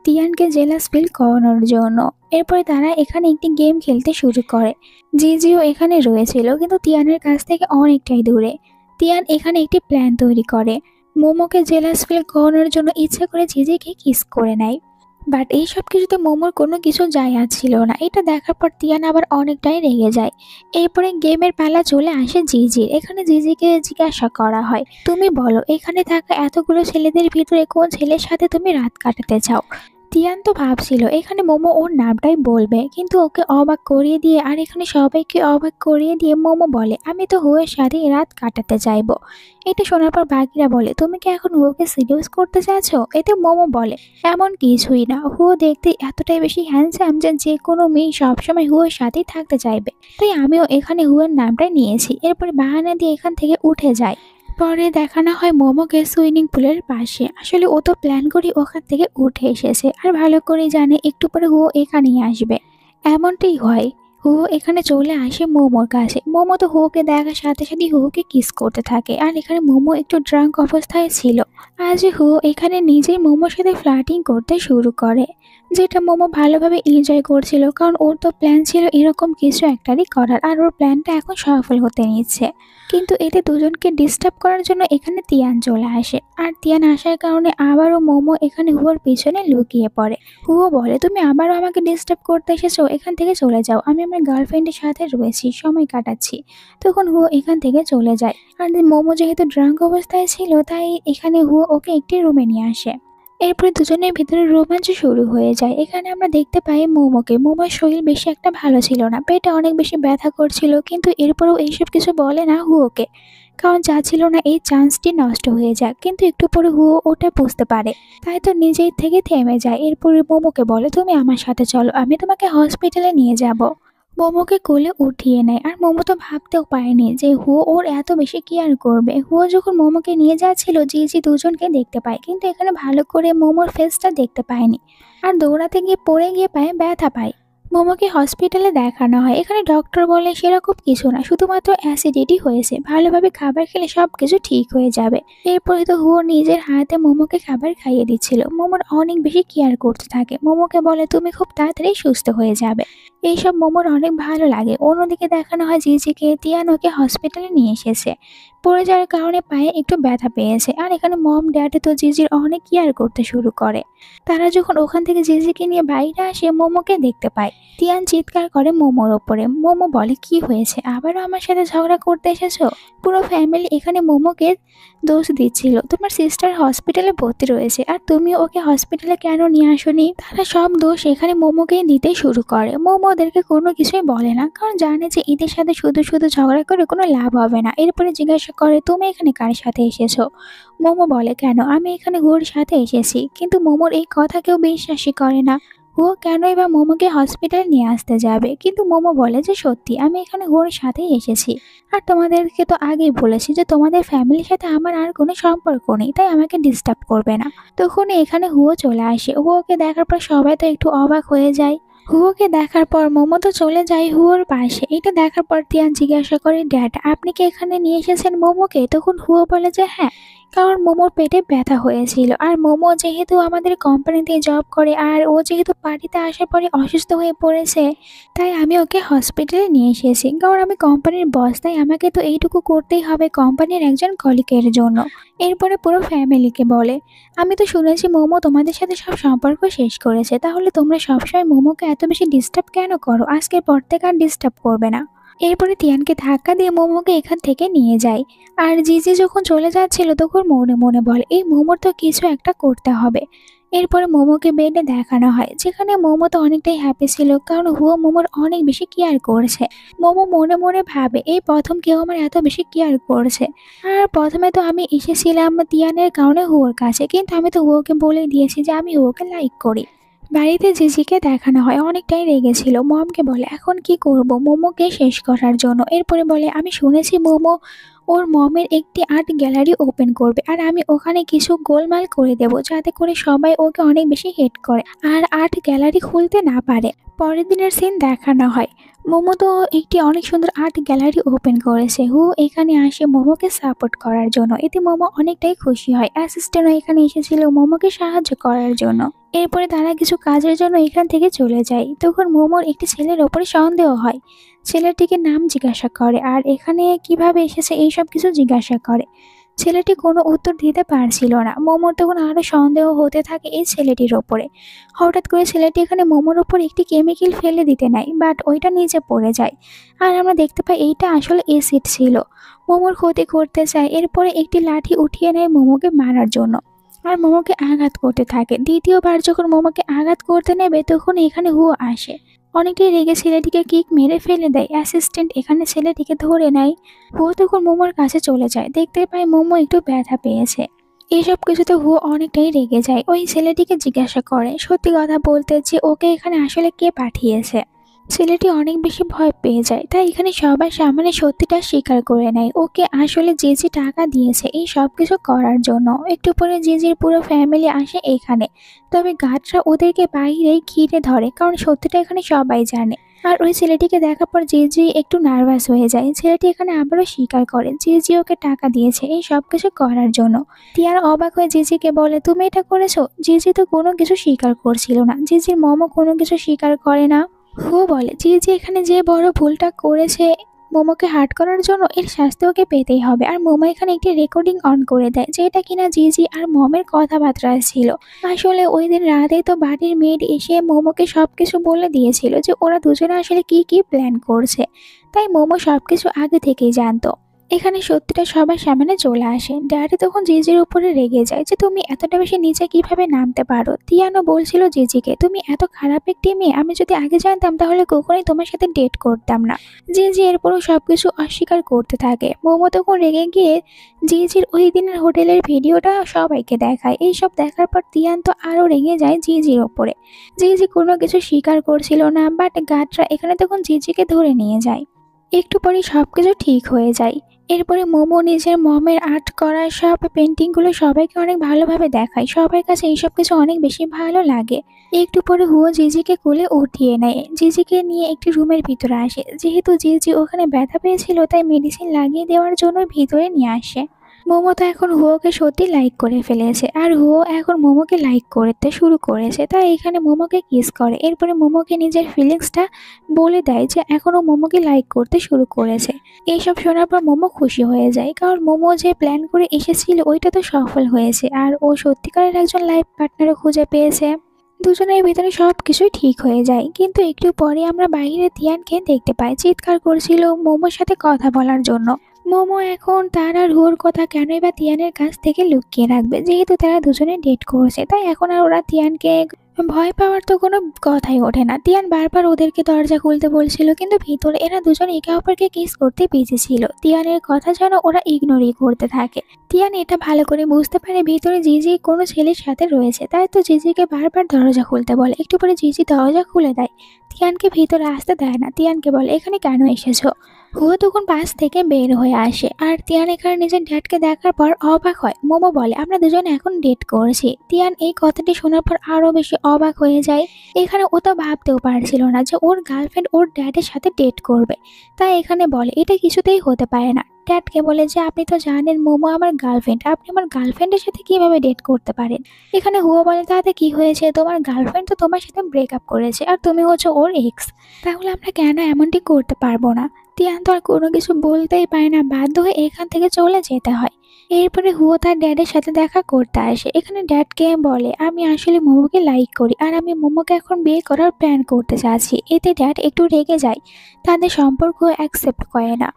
তিয়ানকে জেলাস ফিল করানোর জন্য। এরপরে তারা এখানে একটি গেম খেলতে শুরু করে। জিজিও এখানে রয়েছিল কিন্তু তিয়ানের কাছ থেকে অনেকটাই দূরে। তিয়ান এখানে একটি প্ল্যান তৈরি করে, মোমোকে জেলাস ফিল করানোর জন্য ইচ্ছে করে জিজিকে কিস করে নেয়। বাট এইসব কিছুতে মোমোর কোনো কিছু যায় আসছিল না। এটা দেখার পর তিয়ান আবার অনেকটাই রেগে যায়। এরপরে গেমের পালা চলে আসে জিজির। এখানে জিজিকে জিজ্ঞাসা করা হয় তুমি বলো এখানে থাকা এতগুলো ছেলেদের ভিতরে কোন ছেলের সাথে তুমি রাত কাটাতে চাও। তিয়ান তো ভাবছিল এখানে মোমো ওর নামটাই বলবে, কিন্তু ওকে অবাক করিয়ে দিয়ে আর এখানে সবাইকে অবাক করিয়ে দিয়ে মোমো বলে আমি তো হুয়োর সাথে রাত কাটাতে চাইবো। এটা শোনার পর বাকিরা বলে তুমি কি এখন হুয়োকে সিরিয়াস করতে চাচ্ছ। এতে মোমো বলে এমন কিছুই না, হুয়ো দেখতে এতটাই বেশি হ্যান্ডসাম যে যে কোনো মেয়ে সবসময় হুয়োর সাথেই থাকতে চাইবে, তাই আমিও এখানে হুয়োর নামটাই নিয়েছি। এরপরে বাহানা দিয়ে এখান থেকে উঠে যায়। পরে দেখানো হয় মোমোকে সুইমিং পুলের পাশে। আসলে ও তো প্ল্যান করে ওখান থেকে উঠে এসেছে আর ভালো করে জানে একটু পরে হুয়ো এখানেই আসবে। এমনটাই হয়। হুয়ো এখানে চলে আসে মোমোর কাছে। মোমো তো হুয়োকে দেখার সাথে সাথে হুয়োকে কিস করতে থাকে, আর এখানে মোমো একটু ড্রাঙ্ক অবস্থায় ছিল। আজ হুয়ো এখানে নিজেই মোমোর সাথে ফ্লার্টিং করতে শুরু করে, যেটা মোমো ভালোভাবে এনজয় করছিল, কারণ ওর তো প্ল্যান ছিল এরকম কিছু একটারই করার, আর ওর প্ল্যানটা এখন সফল হতে নিচ্ছে। কিন্তু এতে দুজনকে ডিস্টার্ব করার জন্য এখানে তিয়ান চলে আসে, আর তিয়ান আসার কারণে আবারও মোমো এখানে হুয়োর পিছনে লুকিয়ে পড়ে। হুয়ো বলে তুমি আবারও আমাকে ডিস্টার্ব করতে এসেছো, এখান থেকে চলে যাও, আমি আমার গার্লফ্রেন্ডের সাথে রয়েছি, সময় কাটাচ্ছি। তখন হুয়ো এখান থেকে চলে যায়। আর মোমো যেহেতু ড্রাঙ্ক অবস্থায় ছিল তাই এখানে হুয়ো ওকে একটি রুমে নিয়ে আসে। এরপরে দুজনের ভিতরে রোমাঞ্চ শুরু হয়ে যায়। এখানে আমরা দেখতে পাই মোমোকে। মোমোর শরীর বেশি একটা ভালো ছিল না, পেটে অনেক বেশি ব্যথা করছিল, কিন্তু এরপরেও এইসব কিছু বলে না হুয়োকে, কারণ চাচ্ছিল না এই চান্সটি নষ্ট হয়ে যাক। কিন্তু একটু পরে হুয়ো ওটা বুঝতে পারে, তাই তো নিজেই থেকে থেমে যায়। এরপরে মোমোকে বলে তুমি আমার সাথে চলো, আমি তোমাকে হসপিটালে নিয়ে যাব। মোমোকে কোলে উঠিয়ে নেয়, আর মোমো তো ভাবতেও পারেনি যে হুয়ো ওর এত বেশি কেয়ার করবে। হুয়ো যখন মোমোকে নিয়ে যাচ্ছিল জিজি দুজনকে দেখতে পায়, কিন্তু এখানে ভালো করে মোমোর ফেসটা দেখতে পায়নি, আর দৌড়াতে গিয়ে পড়ে গিয়ে পায়ে ব্যথা পায়। মোমোকে হসপিটালে দেখানো হয়। এখানে ডক্টর বলে সেরকম কিছু না, শুধুমাত্র অ্যাসিডিটি হয়েছে, ভালোভাবে খাবার খেলে সব কিছু ঠিক হয়ে যাবে। এরপরে তো হুয়ো নিজের হাতে মোমোকে খাবার খাইয়ে দিচ্ছিল। মোমোর অনেক বেশি কেয়ার করতে থাকে। মোমোকে বলে তুমি খুব তাড়াতাড়ি সুস্থ হয়ে যাবে। এইসব মোমোর অনেক ভালো লাগে। অন্যদিকে দেখানো হয় জিজিকে তিয়ান ওকে হসপিটালে নিয়ে এসেছে। পড়ে যাওয়ার কারণে পায়ে একটু ব্যথা পেয়েছে। আর এখানে মম ড্যাড তো জিজির অনেক কেয়ার করতে শুরু করে। তারা যখন ওখান থেকে জিজিকে নিয়ে বাইরে আসে মোমোকে দেখতে পায়। তিয়ান চিৎকার করে মোমোর ওপরে। মোমো বলে, কি হয়েছে, আবারও আমার সাথে ঝগড়া করতে এসেছো? পুরো ফ্যামিলি এখানে মোমোকে দোষ দিচ্ছিল। তোমার সিস্টার হসপিটালে ভর্তি রয়েছে আর তুমি ওকে হসপিটালে কেন নিয়ে আসোনি? তারা সব দোষ এখানে মোমোকেই দিতে শুরু করে। মোমো ওদেরকে কোনো কিছুই বলে না, কারণ জানে যে এদের সাথে শুধু শুধু ঝগড়া করে কোনো লাভ হবে না। এরপরে জিজ্ঞাসা করে, তুমি এখানে কার সাথে এসেছো? মোমো বলে, কেন, আমি এখানে হুয়োর সাথে এসেছি। কিন্তু মোমোর এই কথা কেউ বিশ্বাসই করে না। হুয়ো কেনই বা মোমোকে হসপিটালে নিয়ে আসতে যাবে? কিন্তু মোমো বলে যে সত্যি আমি এখানে হুয়োর সাথেই এসেছি। আর তোমাদেরকে তো আগেই বলেছি যে তোমাদের ফ্যামিলির সাথে আমার আর কোনো সম্পর্ক নেই, তাই আমাকে ডিস্টার্ব করবে না। তখন এখানে হুয়ো চলে আসে। হুয়োকে দেখার পর সবাই তো একটু অবাক হয়ে যায়। হুয়োকে দেখার পর মোমো তো চলে যায় হুয়োর পাশে। এটা দেখার পর তিয়ান জিজ্ঞাসা করে, ড্যাড আপনি কি এখানে নিয়ে এসেছেন মোমোকে? তখন হুয়ো বলে যে হ্যাঁ, কারণ মোমোর পেটে ব্যথা হয়েছিল। আর মোমো যেহেতু আমাদের কোম্পানিতে জব করে আর ও যেহেতু বাড়িতে আসার পরে অসুস্থ হয়ে পড়েছে, তাই আমি ওকে হসপিটালে নিয়ে এসেছি। কারণ আমি কোম্পানির বস, তাই আমাকে তো এইটুকু করতেই হবে কোম্পানির একজন কলিগের জন্য। এরপরে পুরো ফ্যামিলিকে বলে, আমি তো শুনেছি মোমো তোমাদের সাথে সব সম্পর্ক শেষ করেছে, তাহলে তোমরা সবসময় মোমোকে এত বেশি ডিস্টার্ব কেন করো? আজকের পর থেকে আর ডিস্টার্ব করবে না। এরপরে তিয়ানকে ধাক্কা দিয়ে মোমোকে এখান থেকে নিয়ে যায়। আর জিজি যখন চলে যাচ্ছিল তখন মনে মনে বলে, এই মোমোর তো কিছু একটা করতে হবে। এরপরে মোমোকে বেডে দেখানো হয়, যেখানে মোমো তো অনেকটাই হ্যাপি ছিল, কারণ হুয়ো মোমোর অনেক বেশি কেয়ার করছে। মোমো মনে মনে ভাবে, এই প্রথম কেউ আমার এত বেশি কেয়ার করছে। আর প্রথমে তো আমি এসেছিলাম তিয়ানের কারণে হুয়োর কাছে, কিন্তু আমি তো হুয়োকে বলে দিয়েছি যে আমি হুয়োকে লাইক করি। বাড়িতে জিজিকে দেখানো হয়, অনেকটাই রেগেছিল। মমকে বলে, এখন কি করব মোমোকে শেষ করার জন্য? এরপরে বলে, আমি শুনেছি মোমো ওর মমের একটি আর্ট গ্যালারি ওপেন করবে, আর আমি ওখানে কিছু গোলমাল করে দেব যাতে করে সবাই ওকে অনেক বেশি হেট করে আর আর্ট গ্যালারি খুলতে না পারে। পরের দিনের সিন দেখানো হয়, মোমো তো একটি অনেক সুন্দর আর্ট গ্যালারি ওপেন করেছে। এখানে আসে মোমোকে সাপোর্ট করার জন্য। এতে মোমো অনেকটাই খুশি হয়। অ্যাসিস্ট্যান্টও এখানে এসেছিল মোমোকে সাহায্য করার জন্য। এরপরে তারা কিছু কাজের জন্য এখান থেকে চলে যায়। তখন মোমোর একটি ছেলের ওপরে সন্দেহ হয়। ছেলেটিকে নাম জিজ্ঞাসা করে আর এখানে কিভাবে এসেছে এইসব কিছু জিজ্ঞাসা করে। ছেলেটি কোনো উত্তর দিতে পারছিল না। মোমোর তখন আরো সন্দেহ হতে থাকে এই ছেলেটির ওপরে। হঠাৎ করে ছেলেটি এখানে মোমোর ওপর একটি কেমিক্যাল ফেলে দিতে নেয়, বাট ওইটা নিচে পড়ে যায়। আর আমরা দেখতে পাই এইটা আসলে এসিড ছিল। মোমোর ক্ষতি করতে চায়। এরপরে একটি লাঠি উঠিয়ে নেয় মোমোকে মারার জন্য। আর মোমোকে আঘাত করতে থাকে। দ্বিতীয়বার যখন মোমোকে আঘাত করতে নেবে তখন এখানে হুয়ো আসে। অনেকটাই রেগে ছেলেটিকে কিক মেরে ফেলে দেয়। অ্যাসিস্ট্যান্ট এখানে ছেলেটিকে ধরে নেয়। হুয়ো তখন মোমোর কাছে চলে যায়, দেখতে পায় মোমো একটু ব্যথা পেয়েছে। এইসব কিছুতে হুয়ো অনেকটাই রেগে যায়। ওই ছেলেটিকে জিজ্ঞাসা করে সত্যি কথা বলতে, যে ওকে এখানে আসলে কে পাঠিয়েছে। ছেলেটি অনেক বেশি ভয় পেয়ে যায়, তাই এখানে সবার সামনে সত্যিটা স্বীকার করে নেয়। ওকে আসলে জিজি টাকা দিয়েছে এই সব কিছু করার জন্য। একটু পরে জিজির পুরো ফ্যামিলি আসে এখানে। তবে গার্ডরা ওদেরকে বাইরেই ঘিরে ধরে, কারণ সত্যিটা এখানে সবাই জানে। আর ওই ছেলেটিকে দেখার পর জিজি একটু নার্ভাস হয়ে যায়। ছেলেটি এখানে আবারও স্বীকার করে জিজি ওকে টাকা দিয়েছে এই সব কিছু করার জন্য। তিয়ার অবাক হয়ে জিজিকে বলে, তুমি এটা করেছো? জিজি তো কোনো কিছু স্বীকার করছিল না। জিজির মমও কোনো কিছু স্বীকার করে না। বলে, জিজি এখানে যে বড় ভুলটা করেছে মোমোকে হার্ট করার জন্য, এর শাস্তি ওকে পেতেই হবে। আর মোমো এখানে একটি রেকর্ডিং অন করে দেয়, যেটা কিনা জিজি আর মমের কথাবার্তা ছিল। আসলে ওই দিন রাতেই তো বাড়ির মেয়েড এসে মোমোকে সবকিছু বলে দিয়েছিল যে ওরা দুজনে আসলে কি কি প্ল্যান করছে। তাই মোমো সবকিছু আগে থেকেই জানতো। এখানে সত্যিটা সবার সামনে চলে আসে। ড্যাডি তখন জিজির উপরে রেগে যায় যে তুমি এতটা বেশি নিচে কিভাবে নামতে পারো। তিয়ানো বলছিল জিজিকে, তুমি এত খারাপ একটি মেয়ে, আমি যদি আগে জানতাম তাহলে কখনোই তোমার সাথে ডেট করতাম না। জিজি এরপরও সবকিছু অস্বীকার করতে থাকে। মোমো তখন রেগে গিয়ে জিজির ওই দিনের হোটেলের ভিডিওটা সবাইকে দেখায়। এইসব দেখার পর তিয়ান তো আরো রেগে যায় জিজির ওপরে। জিজি কোনো কিছু স্বীকার করছিল না, বাট গার্ডরা এখানে তখন জিজিকে ধরে নিয়ে যায়। একটু পরেই সবকিছু ঠিক হয়ে যায়। এরপরে মোমো নিজের মমের আর্ট করা সব পেন্টিংগুলো সবাইকে অনেক ভালোভাবে দেখায়। সবার কাছে এইসব কিছু অনেক বেশি ভালো লাগে। একটু পরে হুয়ো জিজিকে কোলে উঠিয়ে নেয়। জিজিকে নিয়ে একটি রুমের ভিতরে আসে। যেহেতু জিজি ওখানে ব্যথা পেয়েছিল তাই মেডিসিন লাগিয়ে দেওয়ার জন্য ভিতরে নিয়ে আসে। মোমো তো এখন হুয়োকে সত্যি লাইক করে ফেলেছে, আর হুয়ো এখন মোমোকে লাইক করতে শুরু করেছে। তাই এখানে মোমোকে কিস করে, এরপরে মোমোকে নিজের ফিলিংসটা বলে দেয় যে এখনও মোমোকে লাইক করতে শুরু করেছে। এইসব শোনার পর মোমো খুশি হয়ে যায়, কারণ মোমো যে প্ল্যান করে এসেছিল ওইটা তো সফল হয়েছে, আর ও সত্যিকারের একজন লাইফ পার্টনারও খুঁজে পেয়েছে। দুজনের ভিতরে সবকিছুই ঠিক হয়ে যায়, কিন্তু একটু পরে আমরা বাইরে তিয়ানকে দেখতে পাই চিৎকার করছিল মোমোর সাথে কথা বলার জন্য। মোমো এখন তার আর হুয়োর কথা কেনই বা তিয়ানের কাছ থেকে লুকিয়ে রাখবে, যেহেতু তারা দুজনে ডেট করছে। তাই এখন আর ওরা তিয়ানকে ভয় পাওয়ার তো কোনো কথাই ওঠে না। তিয়ান বারবার ওদেরকে দরজা খুলতে বলছিল, কিন্তু ভিতরে এরা দুজন একে অপরকে কিস করতে বিজি ছিল। তিয়ানের কথা যেন ওরা ইগনোরই করতে থাকে। তিয়ান এটা ভালো করে বুঝতে পারে ভিতরে জিজি কোনো ছেলের সাথে রয়েছে, তাই তো জিজিকে বারবার দরজা খুলতে বলে। একটু পরে জিজি দরজা খুলে দেয়, তিয়ানকে ভিতরে আসতে দেয় না। তিয়ানকে বলে এখানে কেন এসেছো। হুয়ো তখন বাস থেকে বের হয়ে আসে, আর তিয়ান এখানে নিজের ড্যাডকে দেখার পর অবাক হয়। মোমো বলে আমরা দুজনে এখন ডেট করছি। তিয়ান এই কথাটি শোনার পর আরো বেশি অবাক হয়ে যায়। এখানে ও তো ভাবতেও পারছিল না যে ওর গার্লফ্রেন্ড ওর ড্যাডের সাথে ডেট করবে। তাই এখানে বলে এটা কিছুতেই হতে পারে না। ড্যাডকে বলে যে আপনি তো জানেন মোমো আমার গার্লফ্রেন্ড, আপনি আমার গার্লফ্রেন্ডের সাথে কিভাবে ডেট করতে পারেন। এখানে হুয়ো বলে তাতে কি হয়েছে, তোমার গার্লফ্রেন্ড তো তোমার সাথে ব্রেকআপ করেছে, আর তুমি হচ্ছে ওর এক্স। তাহলে আমরা কেন এমনটি করতে পারবো না। তিয়ান তো আর কোনো কিছু বলতেই পারে না, বাধ্য হয়ে এখান থেকে চলে যেতে হয়। এরপরে হুয়ো তার ড্যাডের সাথে দেখা করতে আসে। এখানে ড্যাডকে বলে আমি আসলে মোমোকে লাইক করি, আর আমি মোমোকে এখন বিয়ে করার প্ল্যান করতে চাচ্ছি। এতে ড্যাড একটু রেগে যায়, তাদের সম্পর্ক অ্যাকসেপ্ট করে না।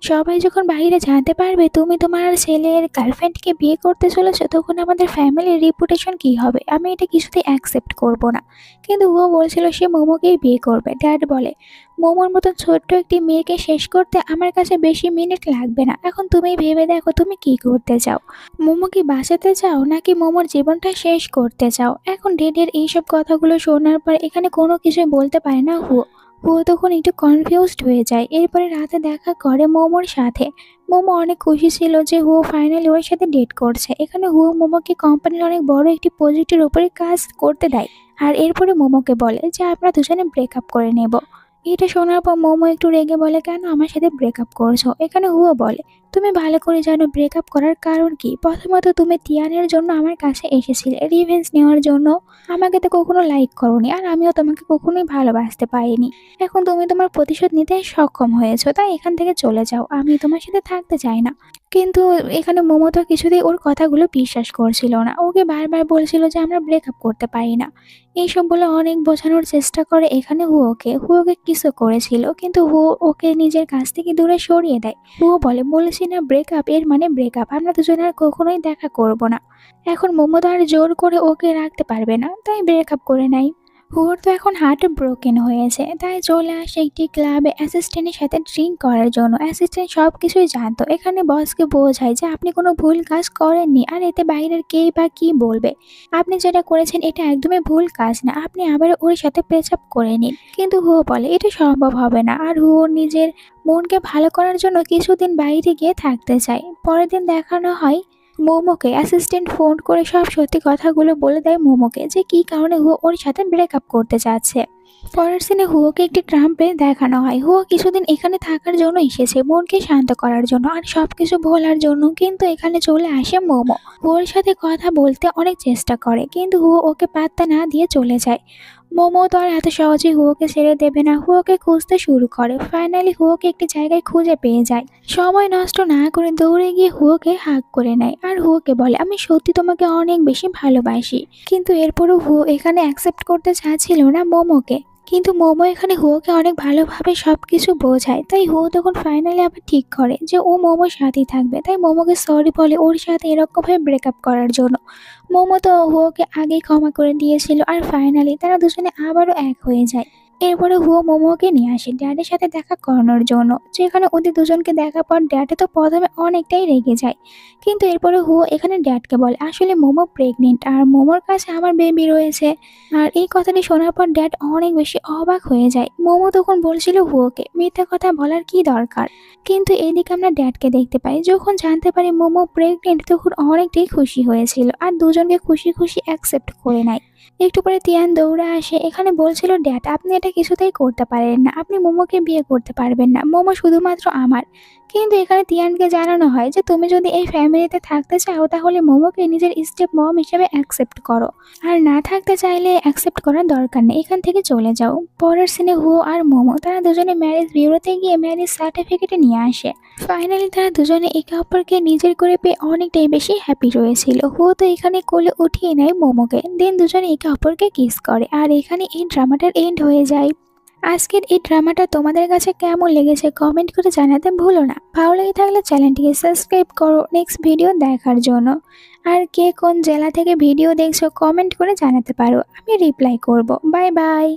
সবাই যখন বাইরে জানতে পারবে তুমি তোমার ছেলের গার্লফ্রেন্ডকে বিয়ে করতে চলেছো, তখন আমাদের ফ্যামিলির রিপুটেশন কি হবে, আমি এটা কিছুতেই অ্যাকসেপ্ট করব না। কিন্তু ও বলছিল সে মোমোকেই বিয়ে করবে। ড্যাড বলে মোমোর মতো ছোট্ট একটি মেয়েকে শেষ করতে আমার কাছে বেশি মিনিট লাগবে না। এখন তুমি ভেবে দেখো তুমি কি করতে চাও, মোমো কি বাঁচাতে চাও নাকি মোমোর জীবনটা শেষ করতে চাও। এখন ড্যাডের এইসব কথাগুলো শোনার পর এখানে কোনো কিছু বলতে পারে না হুয়ো। হুয়ো তখন একটু কনফিউজড হয়ে যায়। এরপরে রাতে দেখা করে মোমোর সাথে। মোমো অনেক খুশি ছিল যে হুয়ো ফাইনালি ওর সাথে ডেট করছে। এখানে হুয়ো মোমোকে কোম্পানির অনেক বড় একটি প্রজেক্টের উপরে কাজ করতে দেয়, আর এরপরে মোমোকে বলে যে আমরা দুজনে ব্রেকআপ করে নেব। এটা শোনার পর মোমো একটু রেগে বলে কেন আমার সাথে ব্রেকআপ করছো। এখানে হুয়ো বলে তুমি ভালো করে জানো ব্রেকআপ করার কারণ কি। প্রথমত তুমি তিয়ানের জন্য আমার কাছে এসেছিলে রিভেঞ্জ নেওয়ার জন্য, আমাকে তো কখনো লাইক করোনি, আর আমিও তোমাকে কখনোই ভালোবাসতে পারিনি। এখন তুমি তোমার প্রতিশোধ নিতে সক্ষম হয়েছো, তাই এখান থেকে চলে যাও, আমি তোমার সাথে থাকতে চাই না। কিন্তু এখানে মোমো তো কিছুতেই ওর কথাগুলো বিশ্বাস করছিল না। ওকে বারবার বলছিল যে আমরা ব্রেকআপ করতে পারি না। এইসব বলে অনেক বোঝানোর চেষ্টা করে এখানে হুয়োকে কিসও করেছিল, কিন্তু হুয়ো ওকে নিজের কাছ থেকে দূরে সরিয়ে দেয়। হুয়ো বলে বলেছি না ব্রেকআপ, এর মানে ব্রেকআপ, আমরা দুজনে আর কখনোই দেখা করব না। এখন মোমো তো আর জোর করে ওকে রাখতে পারবে না, তাই ব্রেকআপ করে নেয়। হুয়োর তো এখন হার্ট ব্রোকেন হয়েছে, তাই চলে আসে একটি ক্লাবে অ্যাসিস্ট্যান্টের সাথে ড্রিঙ্ক করার জন্য। অ্যাসিস্ট্যান্ট সব কিছুই জানতো। এখানে বসকে বোঝায় যে আপনি কোনো ভুল কাজ করেননি, আর এতে বাইরের কেই বা কি বলবে। আপনি যেটা করেছেন এটা একদমই ভুল কাজ না, আপনি আবার ওর সাথে পেচআপ করে নিন। কিন্তু হুয়ো বলে এটা সম্ভব হবে না, আর হুয়ো নিজের মনকে ভালো করার জন্য কিছুদিন বাইরে গিয়ে থাকতে চায়। পরের দিন দেখানো হয় মোমোকে। অ্যাসিস্ট্যান্ট ফোন করে সব সত্যি কথাগুলো বলে দেয় মোমোকে যে কী কারণে হুয়ো ওর সাথে ব্রেকআপ করতে চাচ্ছে। পরের সিনে হুয়োকে একটি ট্রাম্পে দেখানো হয়। হুয়ো কিছুদিন এখানে থাকার জন্য এসেছে, মনকে শান্ত করার জন্য আর সবকিছু ভোলার জন্য। কিন্তু এখানে চলে আসে মোমো। হুয়োর সাথে কথা বলতে অনেক চেষ্টা করে, কিন্তু হুয়ো ওকে পাত্তা না দিয়ে চলে যায়। মোমো তো আর এত সহজে হুয়োকে ছেড়ে দেবে না, হুয়োকে খুঁজতে শুরু করে। ফাইনালি হুয়োকে একটি জায়গায় খুঁজে পেয়ে যায়। সময় নষ্ট না করে দৌড়ে গিয়ে হুয়োকে হাগ করে নেয়, আর হুয়োকে বলে আমি সত্যি তোমাকে অনেক বেশি ভালোবাসি। কিন্তু এরপরও হুয়ো এখানে অ্যাকসেপ্ট করতে চাচ্ছিল না মোমোকে। কিন্তু মোমো এখানে হুয়োকে অনেক ভালোভাবে সবকিছু বোঝায়, তাই হুয়ো তখন ফাইনালি আবার ঠিক করে যে ও মোমোর সাথেই থাকবে। তাই মোমোকে সরি বলে ওর সাথে এরকমভাবে ব্রেকআপ করার জন্য। মোমো তো হুয়োকে আগেই ক্ষমা করে দিয়েছিল, আর ফাইনালি তারা দুজনে আবারও এক হয়ে যায়। এরপরে হুয়ো মোমোকে নিয়ে আসে ড্যাডের সাথে দেখা করানোর জন্য, যেখানে ওদের দুজনকে দেখার পর ড্যাডে তো প্রথমে অনেকটাই রেগে যায়। কিন্তু এরপরে হুয়ো এখানে ড্যাডকে বলে আসলে মোমো প্রেগনেন্ট, আর মোমোর কাছে আমার বেবি রয়েছে। আর এই কথাটি শোনার পর ড্যাড অনেক বেশি অবাক হয়ে যায়। মোমো তখন বলছিল হুয়োকে মিথ্যা কথা বলার কি দরকার। কিন্তু এদিকে আমরা ড্যাডকে দেখতে পাই, যখন জানতে পারি মোমো প্রেগনেন্ট তখন অনেকটাই খুশি হয়েছিল, আর দুজনকে খুশি খুশি অ্যাকসেপ্ট করে নেয়। একটু পরে তিয়ান দৌড়ে আসে। এখানে বলছিল ড্যাড আপনি এটা এটা কিছুতেই করতে পারেন না, আপনি মোমোকে বিয়ে করতে পারবেন না, মোমো শুধুমাত্র আমার। কিন্তু এখানে তিয়ানকে জানানো হয় যে তুমি যদি এই ফ্যামিলিতে থাকতে চাও তাহলে মোমোকে নিজের স্টেপ মম হিসেবে অ্যাকসেপ্ট করো, আর না থাকতে চাইলে অ্যাকসেপ্ট করার দরকার নেই, এখান থেকে চলে যাও। পরের সিনে হুয়ো আর মোমো তারা দুজনে ম্যারেজ বিউরোতে গিয়ে ম্যারেজ সার্টিফিকেট নিয়ে আসে। ফাইনালি তারা দুজনে একে অপরকে নিজের করে পেয়ে অনেকটাই বেশি হ্যাপি রয়েছিল। হুয়ো তো এখানে কোলে উঠিয়ে নেয় মোমোকে, দেন দুজনে একে অপরকে কিস করে, আর এখানে এই ড্রামাটার এন্ড হয়ে যায়। আজকের এই ড্রামাটা তোমাদের কাছে কেমন লেগেছে কমেন্ট করে জানাতে ভুলো না। ভালো লেগে থাকলে চ্যানেলটিকে সাবস্ক্রাইব করো নেক্সট ভিডিও দেখার জন্য। আর কে কোন জেলা থেকে ভিডিও দেখছো কমেন্ট করে জানাতে পারো, আমি রিপ্লাই করব। Bye bye.